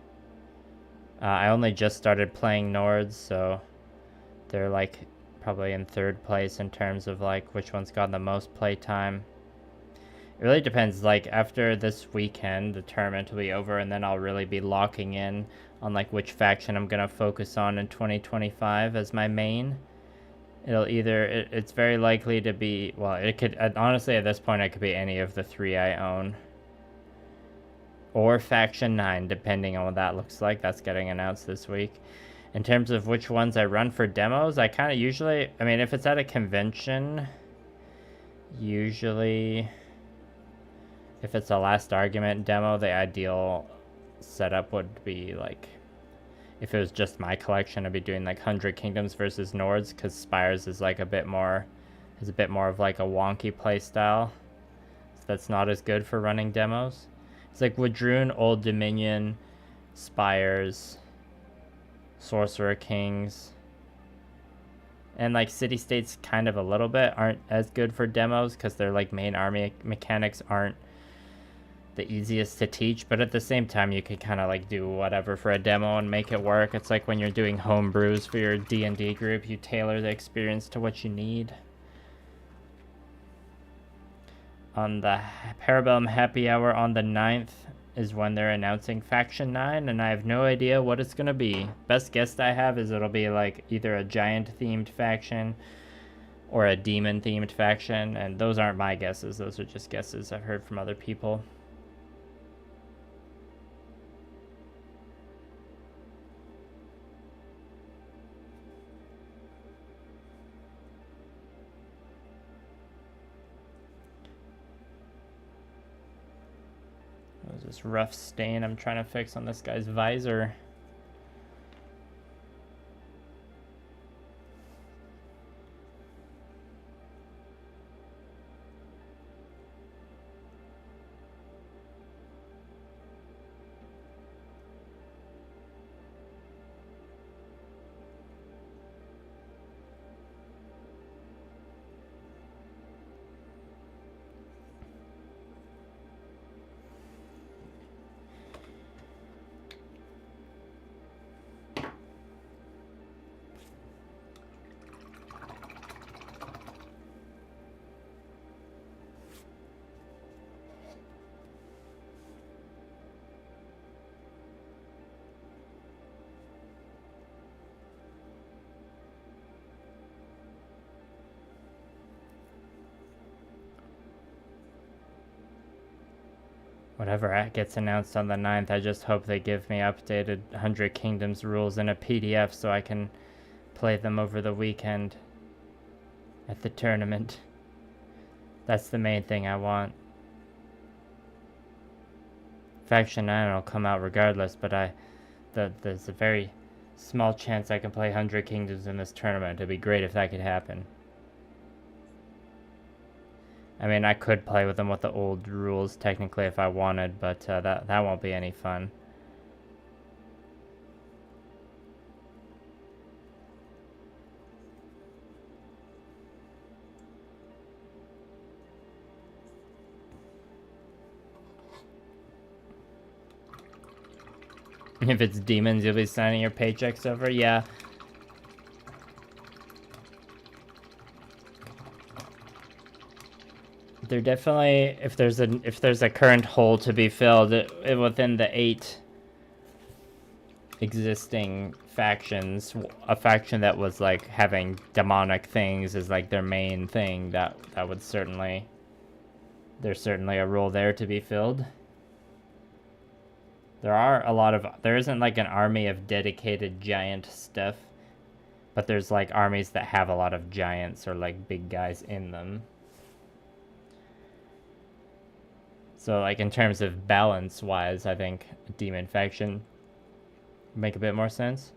[SPEAKER 1] I only just started playing Nords, so they're like probably in 3rd place in terms of like which one's got the most play time. It really depends. Like after this weekend, the tournament will be over, and then I'll really be locking in on like which faction I'm gonna focus on in 2025 as my main. It'll either it's very likely to be, well, it could honestly at this point it could be any of the 3 I own, or faction 9, depending on what that looks like. That's getting announced this week. In terms of which ones I run for demos, I kind of usually, I mean, if it's at a convention, usually if it's a last argument demo, the ideal setup would be like, if it was just my collection, I'd be doing like 100 Kingdoms versus Nords, because Spires is like a bit more of like a wonky play style. So that's not as good for running demos. It's like Wadroon, Old Dominion, Spires, Sorcerer Kings, and like City States kind of a little bit aren't as good for demos because their like main army mechanics aren't the easiest to teach, but at the same time you could kind of like do whatever for a demo and make it work. It's like when you're doing homebrews for your D&D group, you tailor the experience to what you need. On the Parabellum Happy Hour on the 9th is when they're announcing Faction 9, and I have no idea what it's going to be. Best guess I have is it'll be like either a giant-themed faction or a demon-themed faction, and those aren't my guesses. Those are just guesses I've heard from other people. There's this rough stain I'm trying to fix on this guy's visor. whatever gets announced on the 9th, I just hope they give me updated 100 Kingdoms rules in a PDF so I can play them over the weekend at the tournament. That's the main thing I want. Faction 9 will come out regardless, but there's a very small chance I can play 100 Kingdoms in this tournament. It'd be great if that could happen. I mean, I could play with them with the old rules technically if I wanted, but that won't be any fun. If it's demons, you'll be signing your paychecks over? Yeah. There definitely, if there's a current hole to be filled within the 8 existing factions, a faction that was like having demonic things is like their main thing, that would certainly, there's certainly a role there to be filled. There isn't like an army of dedicated giant stuff, but there's like armies that have a lot of giants or like big guys in them. So like in terms of balance wise, I think a demon faction would make a bit more sense.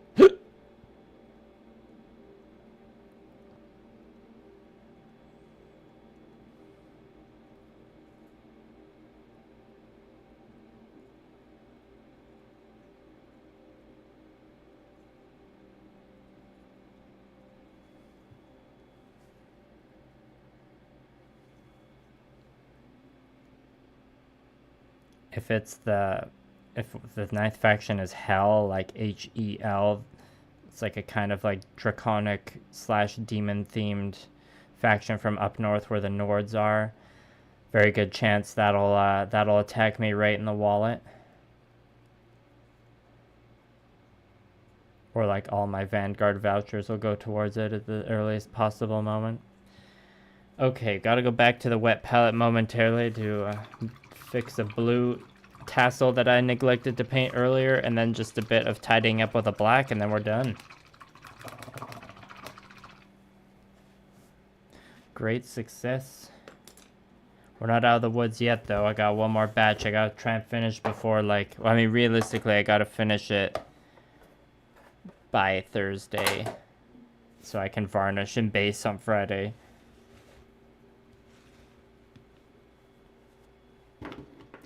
[SPEAKER 1] If the 9th faction is Hell, like Hel, it's like a kind of like draconic / demon themed faction from up north where the Nords are. Very good chance that'll attack me right in the wallet. Or like all my Vanguard vouchers will go towards it at the earliest possible moment. Okay, gotta go back to the wet palette momentarily to fix a blue tassel that I neglected to paint earlier, and then just a bit of tidying up with a black, and then we're done. Great success. We're not out of the woods yet, though. I got one more batch I gotta try and finish before, like, well, I mean, realistically, I gotta finish it by Thursday so I can varnish and base on Friday.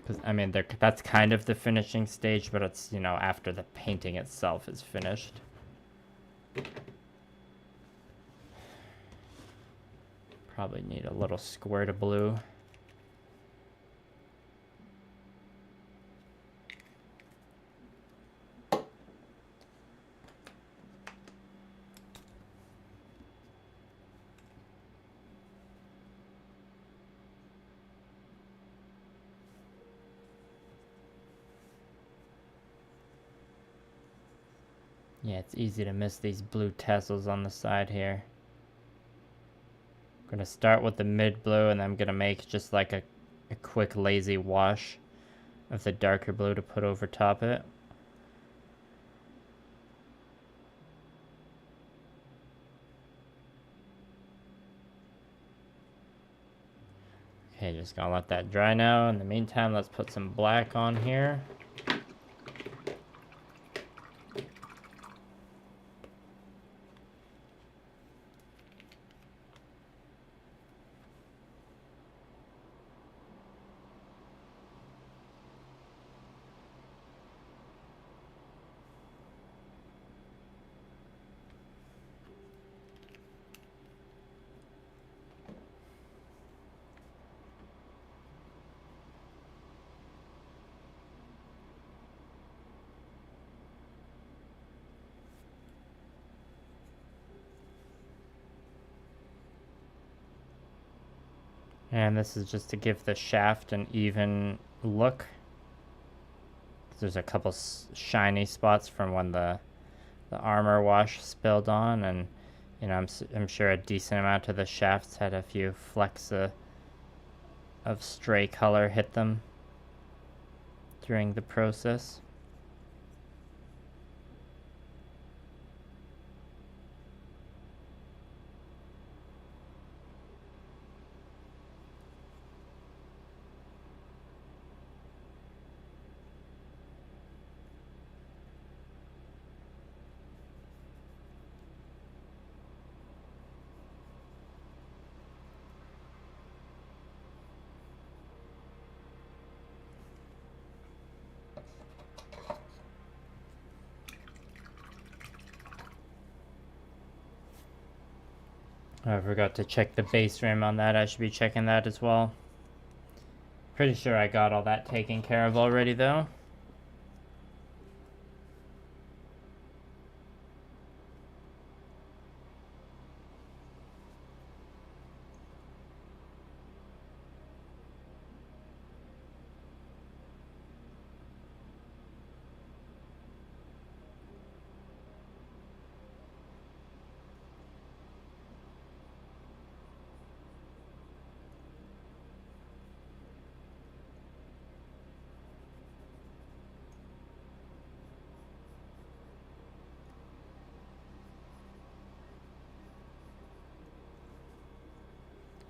[SPEAKER 1] Because, I mean, that's kind of the finishing stage, but it's, you know, after the painting itself is finished. Probably need a little squirt of blue. Yeah, it's easy to miss these blue tassels on the side here. I'm gonna start with the mid blue, and I'm gonna make just like a quick lazy wash of the darker blue to put over top it. Okay, just gonna let that dry now. In the meantime, let's put some black on here. And this is just to give the shaft an even look. There's a couple shiny spots from when the armor wash spilled on, and you know, I'm sure a decent amount of the shafts had a few flecks of stray color hit them. during the process. I forgot to check the base rim on that. I should be checking that as well. Pretty sure I got all that taken care of already though.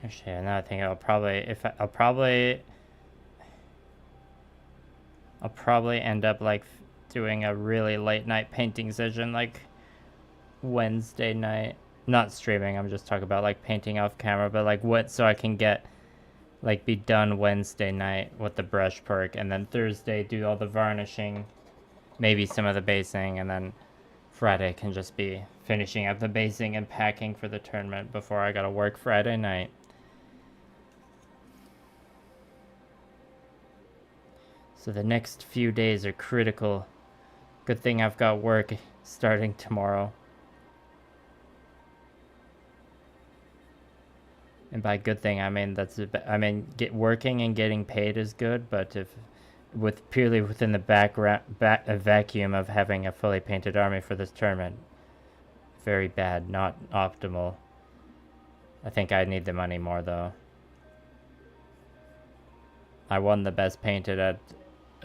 [SPEAKER 1] Actually, now I think I'll probably end up like doing a really late night painting session like Wednesday night. Not streaming, I'm just talking about like painting off camera, but like what, so I can get like be done Wednesday night with the brush perk, and then Thursday do all the varnishing, maybe some of the basing, and then Friday can just be finishing up the basing and packing for the tournament before I gotta work Friday night. So the next few days are critical. Good thing I've got work starting tomorrow. And by good thing, I mean get working and getting paid is good, but if purely within the vacuum of having a fully painted army for this tournament, very bad, not optimal. I think I need the money more though. I won the best painted at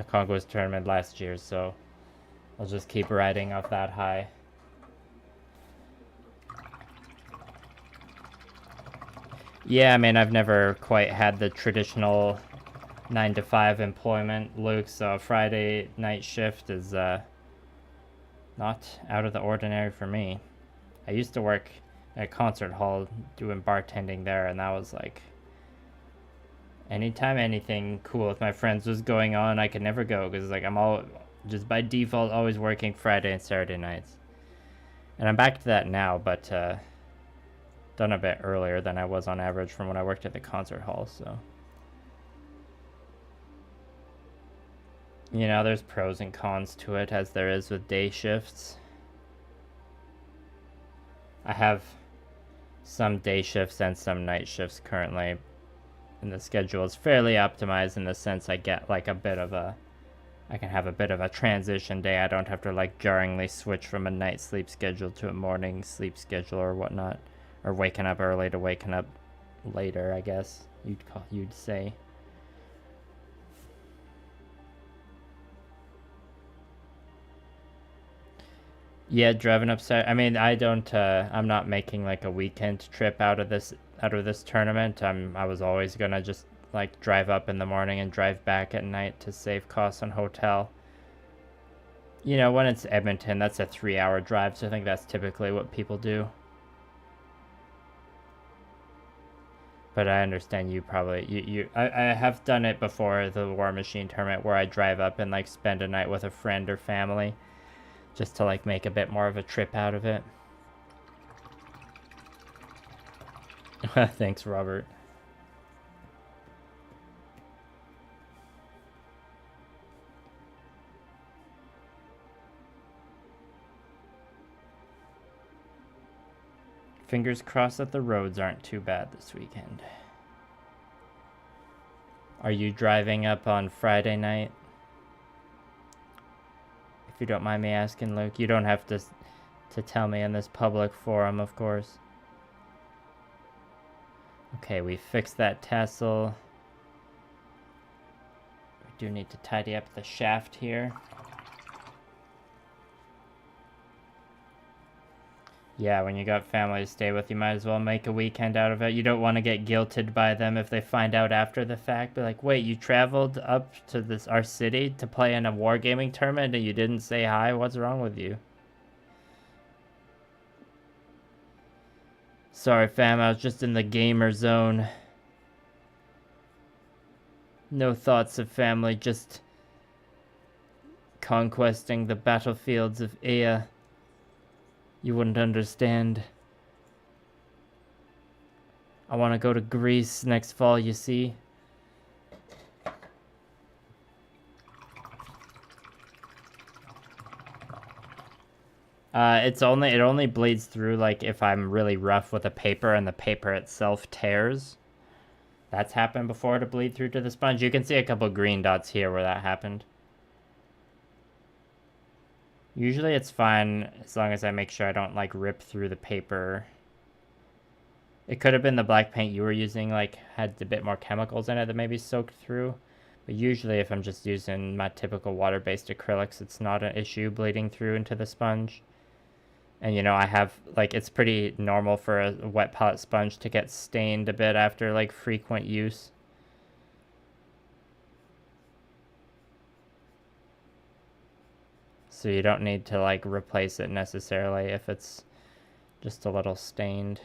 [SPEAKER 1] a conquest tournament last year, so I'll just keep riding off that high. Yeah, I mean, I've never quite had the traditional 9 to 5 employment, Luke, so Friday night shift is not out of the ordinary for me. I used to work at a concert hall doing bartending there, and that was like, anytime anything cool with my friends was going on, I could never go because like I'm all just by default always working Friday and Saturday nights. And I'm back to that now, but done a bit earlier than I was on average from when I worked at the concert hall, so. You know, there's pros and cons to it, as there is with day shifts. I have some day shifts and some night shifts currently, and the schedule is fairly optimized in the sense I get like I can have a bit of a transition day. I don't have to like jarringly switch from a night sleep schedule to a morning sleep schedule or whatnot, or waking up early to waking up later, I guess you'd say. Yeah, driving upside. I mean, I'm not making like a weekend trip out of this tournament. I was always gonna just like drive up in the morning and drive back at night to save costs on hotel. You know, when it's Edmonton, that's a 3-hour drive, so I think that's typically what people do. But I understand you probably I have done it before, the War Machine tournament, where I drive up and like spend a night with a friend or family, just to like make a bit more of a trip out of it. Thanks, Robert. Fingers crossed that the roads aren't too bad this weekend. Are you driving up on Friday night? If you don't mind me asking, Luke. You don't have to tell me in this public forum, of course. Okay, we fixed that tassel. We Do need to tidy up the shaft here. Yeah, when you got family to stay with, you might as well make a weekend out of it. You don't want to get guilted by them if they find out after the fact. Be like, wait, you traveled up to our city to play in a wargaming tournament and you didn't say hi? What's wrong with you? Sorry, fam, I was just in the gamer zone. No thoughts of family, just conquesting the battlefields of Ea. You wouldn't understand. I want to go to Greece next fall, you see. It only bleeds through like if I'm really rough with a paper and the paper itself tears. That's happened before to bleed through to the sponge. You can see a couple green dots here where that happened. Usually it's fine as long as I make sure I don't like rip through the paper. It could have been the black paint you were using like had a bit more chemicals in it that maybe soaked through. But usually if I'm just using my typical water-based acrylics, it's not an issue bleeding through into the sponge. And you know, I have like, it's pretty normal for a wet palette sponge to get stained a bit after like frequent use. So you don't need to like replace it necessarily if it's just a little stained.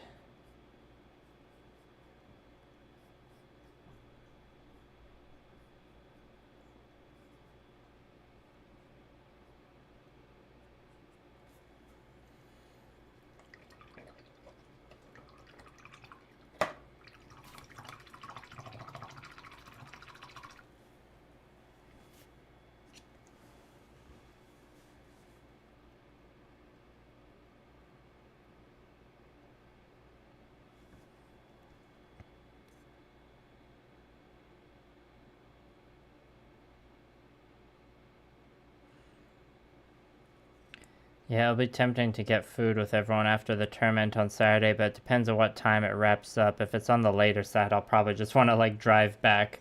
[SPEAKER 1] Yeah, it'll be tempting to get food with everyone after the tournament on Saturday, but it depends on what time it wraps up. If it's on the later side, I'll probably just want to like drive back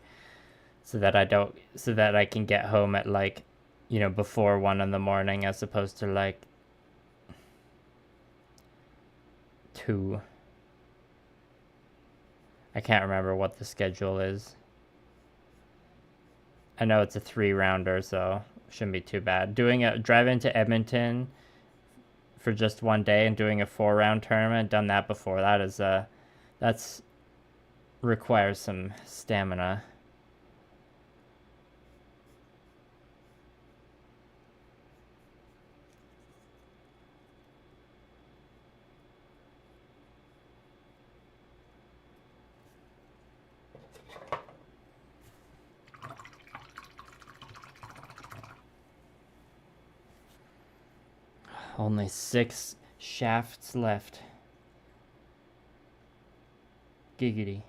[SPEAKER 1] so that I can get home at like, you know, before 1 in the morning as opposed to like 2. I can't remember what the schedule is. I know it's a 3-rounder, so shouldn't be too bad. Driving to Edmonton for just 1 day and doing a 4-round tournament, done that before. That's requires some stamina. Only 6 shafts left. Giggity.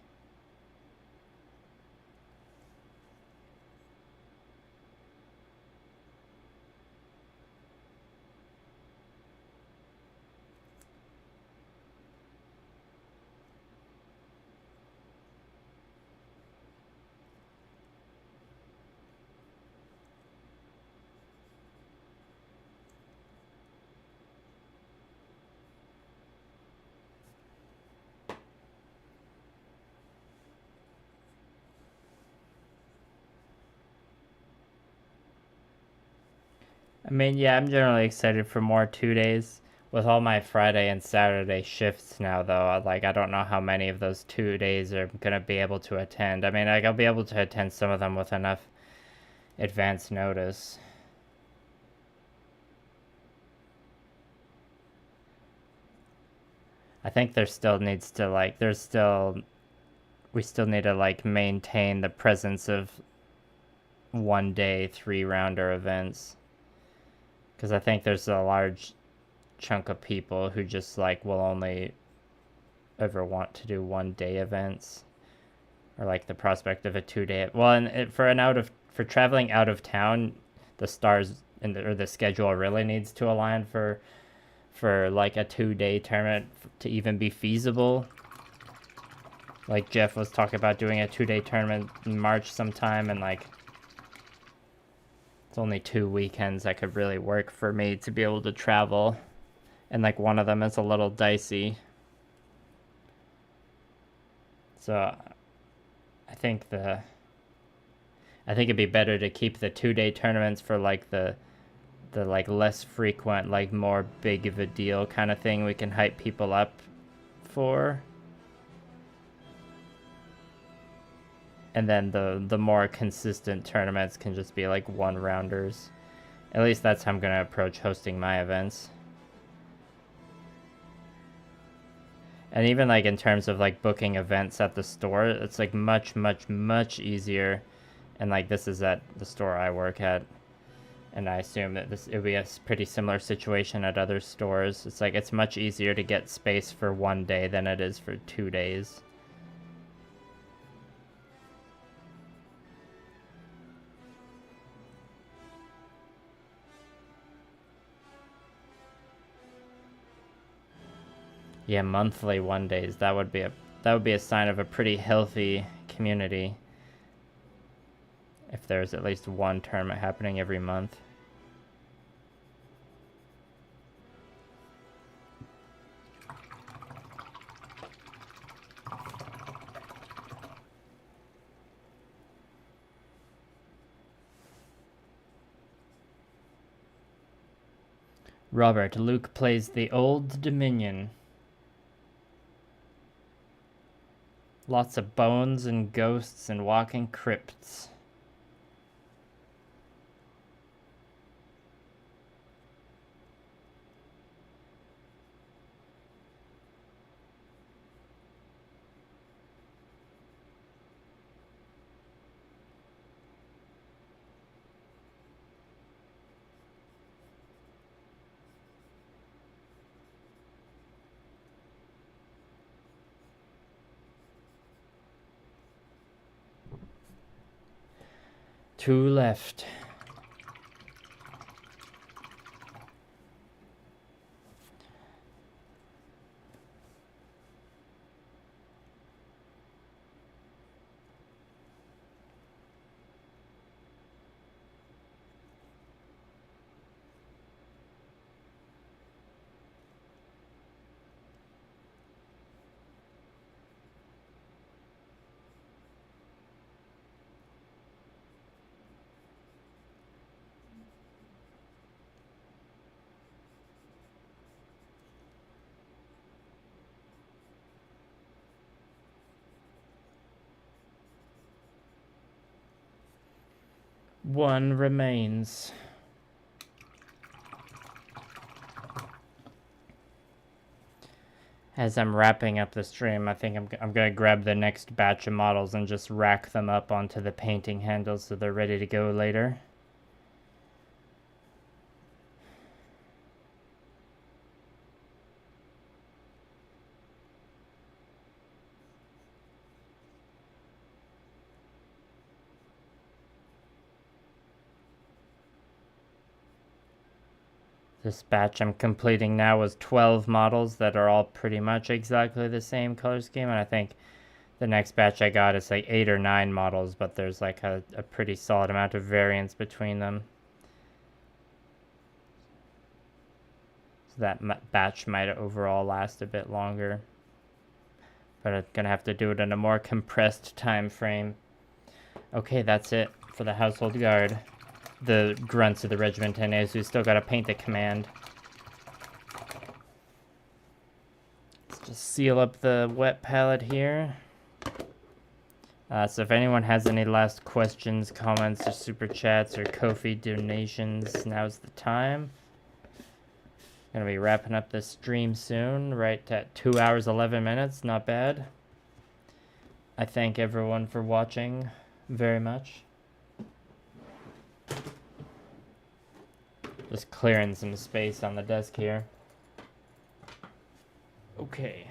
[SPEAKER 1] I mean, yeah, I'm generally excited for more 2 days. With all my Friday and Saturday shifts now, though, like, I don't know how many of those 2 days are going to be able to attend. I mean, like, I'll be able to attend some of them with enough advance notice. I think there still needs to, like, we still need to, like, maintain the presence of 1-day 3-rounder events. Because I think there's a large chunk of people who just like will only ever want to do 1-day events, or like the prospect of a 2-day. Well, and for traveling out of town, the stars or the schedule really needs to align for like a 2-day tournament to even be feasible. Like Jeff was talking about doing a 2-day tournament in March sometime, and like It's only 2 weekends that could really work for me to be able to travel. And like one of them is a little dicey. So I think it'd be better to keep the 2-day tournaments for like the like less frequent, like more big of a deal kind of thing we can hype people up for. And then the more consistent tournaments can just be like 1-rounders. At least that's how I'm gonna approach hosting my events. And even like in terms of like booking events at the store, it's like much easier. And like this is at the store I work at, and I assume that it would be a pretty similar situation at other stores. It's like it's much easier to get space for 1 day than it is for 2 days. Yeah, monthly 1 days. That would be a sign of a pretty healthy community. If there's at least one tournament happening every month. Robert, Luke plays the Old Dominion. Lots of bones and ghosts and walking crypts. Two left. One remains. As I'm wrapping up the stream, I think I'm going to grab the next batch of models and just rack them up onto the painting handles so they're ready to go later. This batch I'm completing now was 12 models that are all pretty much exactly the same color scheme, and I think the next batch I got is like 8 or 9 models, but there's like a pretty solid amount of variance between them. So that batch might overall last a bit longer, but I'm gonna have to do it in a more compressed time frame. Okay, that's it for the Household Guard. The grunts of the regiment, and as we still gotta paint the command. Let's just seal up the wet palette here. So if anyone has any last questions, comments, or super chats, or Ko-fi donations, now's the time. Gonna be wrapping up this stream soon, right at 2 hours 11 minutes, not bad. I thank everyone for watching very much. Just clearing some space on the desk here. Okay.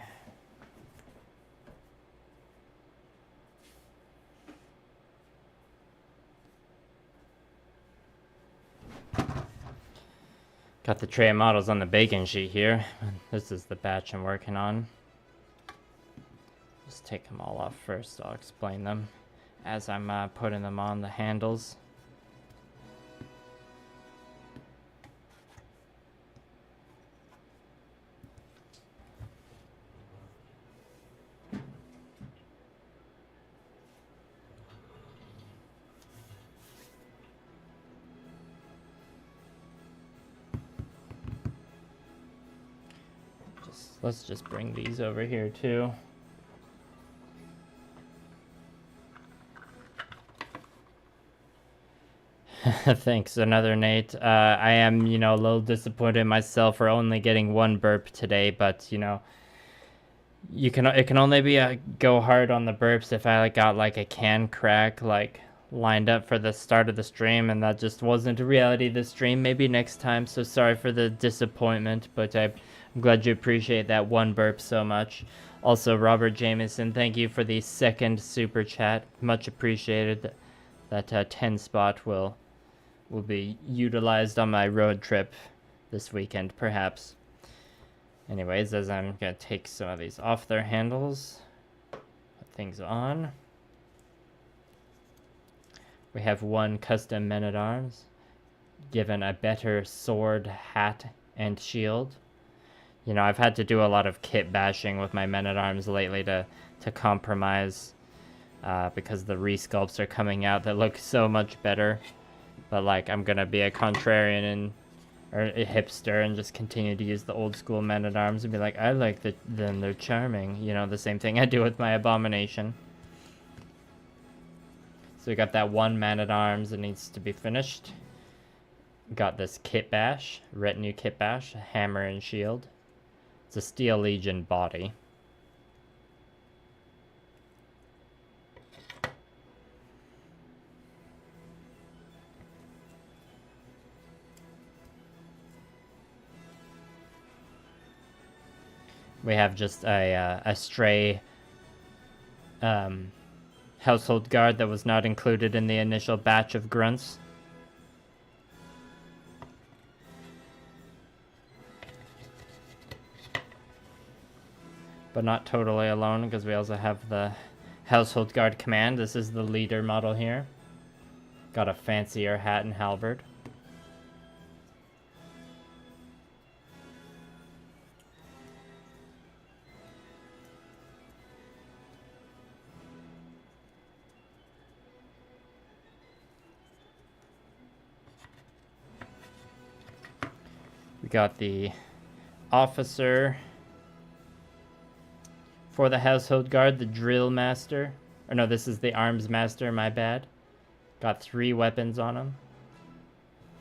[SPEAKER 1] Got the tray of models on the bacon sheet here. This is the batch I'm working on. Just take them all off first. I'll explain them as I'm putting them on the handles. let's just bring these over here too. Thanks, another Nate. I am, a little disappointed in myself for only getting one burp today, but it can only be go hard on the burps if I got like a can crack lined up for the start of the stream, and that just wasn't a reality this stream. Maybe next time. So sorry for the disappointment, but I'm glad you appreciate that one burp so much. Also, Robert Jameson, thank you for the second super chat. Much appreciated. That 10 spot will be utilized on my road trip this weekend, perhaps. Anyways, as I'm gonna take some of these off their handles, put things on. We have one custom men-at-arms, given a better sword, hat, and shield. I've had to do a lot of kit bashing with my men-at-arms lately to compromise, because the resculpts are coming out that look so much better. But I'm gonna be a contrarian or a hipster and just continue to use the old school men-at-arms and be like, I like them, they're charming. The same thing I do with my abomination. So we got that one man-at-arms that needs to be finished. Got this kit bash, retinue kit bash, hammer and shield. It's a Steel Legion body. We have just a stray household guard that was not included in the initial batch of grunts. But not totally alone, because we also have the household guard command. This is the leader model here. Got a fancier hat and halberd. We got the officer for the household guard, the drill master. Or no, this is the arms master, my bad. Got 3 weapons on him.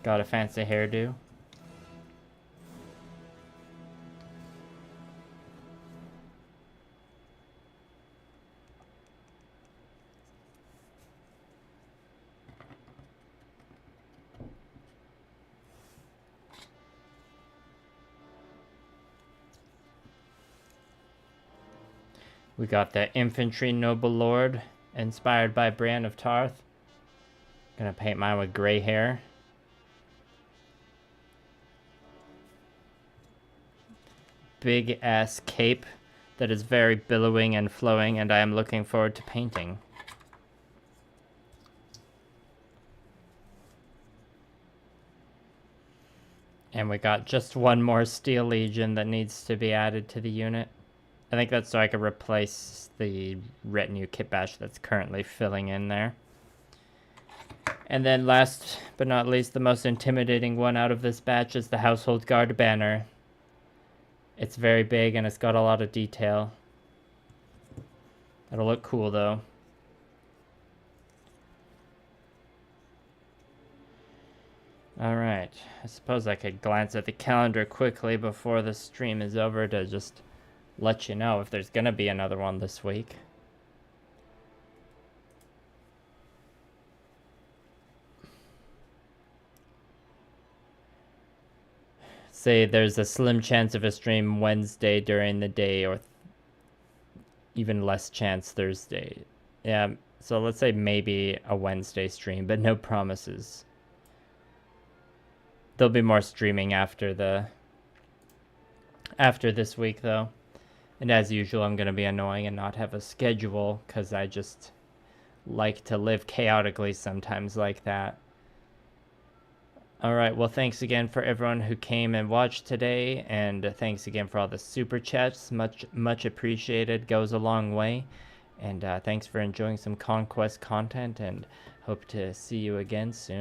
[SPEAKER 1] Got a fancy hairdo. We got the infantry noble lord, inspired by Bran of Tarth. Gonna paint mine with gray hair. Big ass cape that is very billowing and flowing, and I am looking forward to painting. And we got just one more Steel Legion that needs to be added to the unit. I think that's so I could replace the retinue kit bash that's currently filling in there. And then last but not least, the most intimidating one out of this batch is the household guard banner. It's very big and it's got a lot of detail. It'll look cool though. Alright, I suppose I could glance at the calendar quickly before the stream is over to just let you know if there's gonna be another one this week. Say there's a slim chance of a stream Wednesday during the day, or even less chance Thursday. Yeah, so let's say maybe a Wednesday stream, but no promises. There'll be more streaming after this week though. And as usual, I'm going to be annoying and not have a schedule, because I just like to live chaotically sometimes like that. Alright, well thanks again for everyone who came and watched today, and thanks again for all the super chats. Much appreciated, goes a long way. And thanks for enjoying some Conquest content, and hope to see you again soon.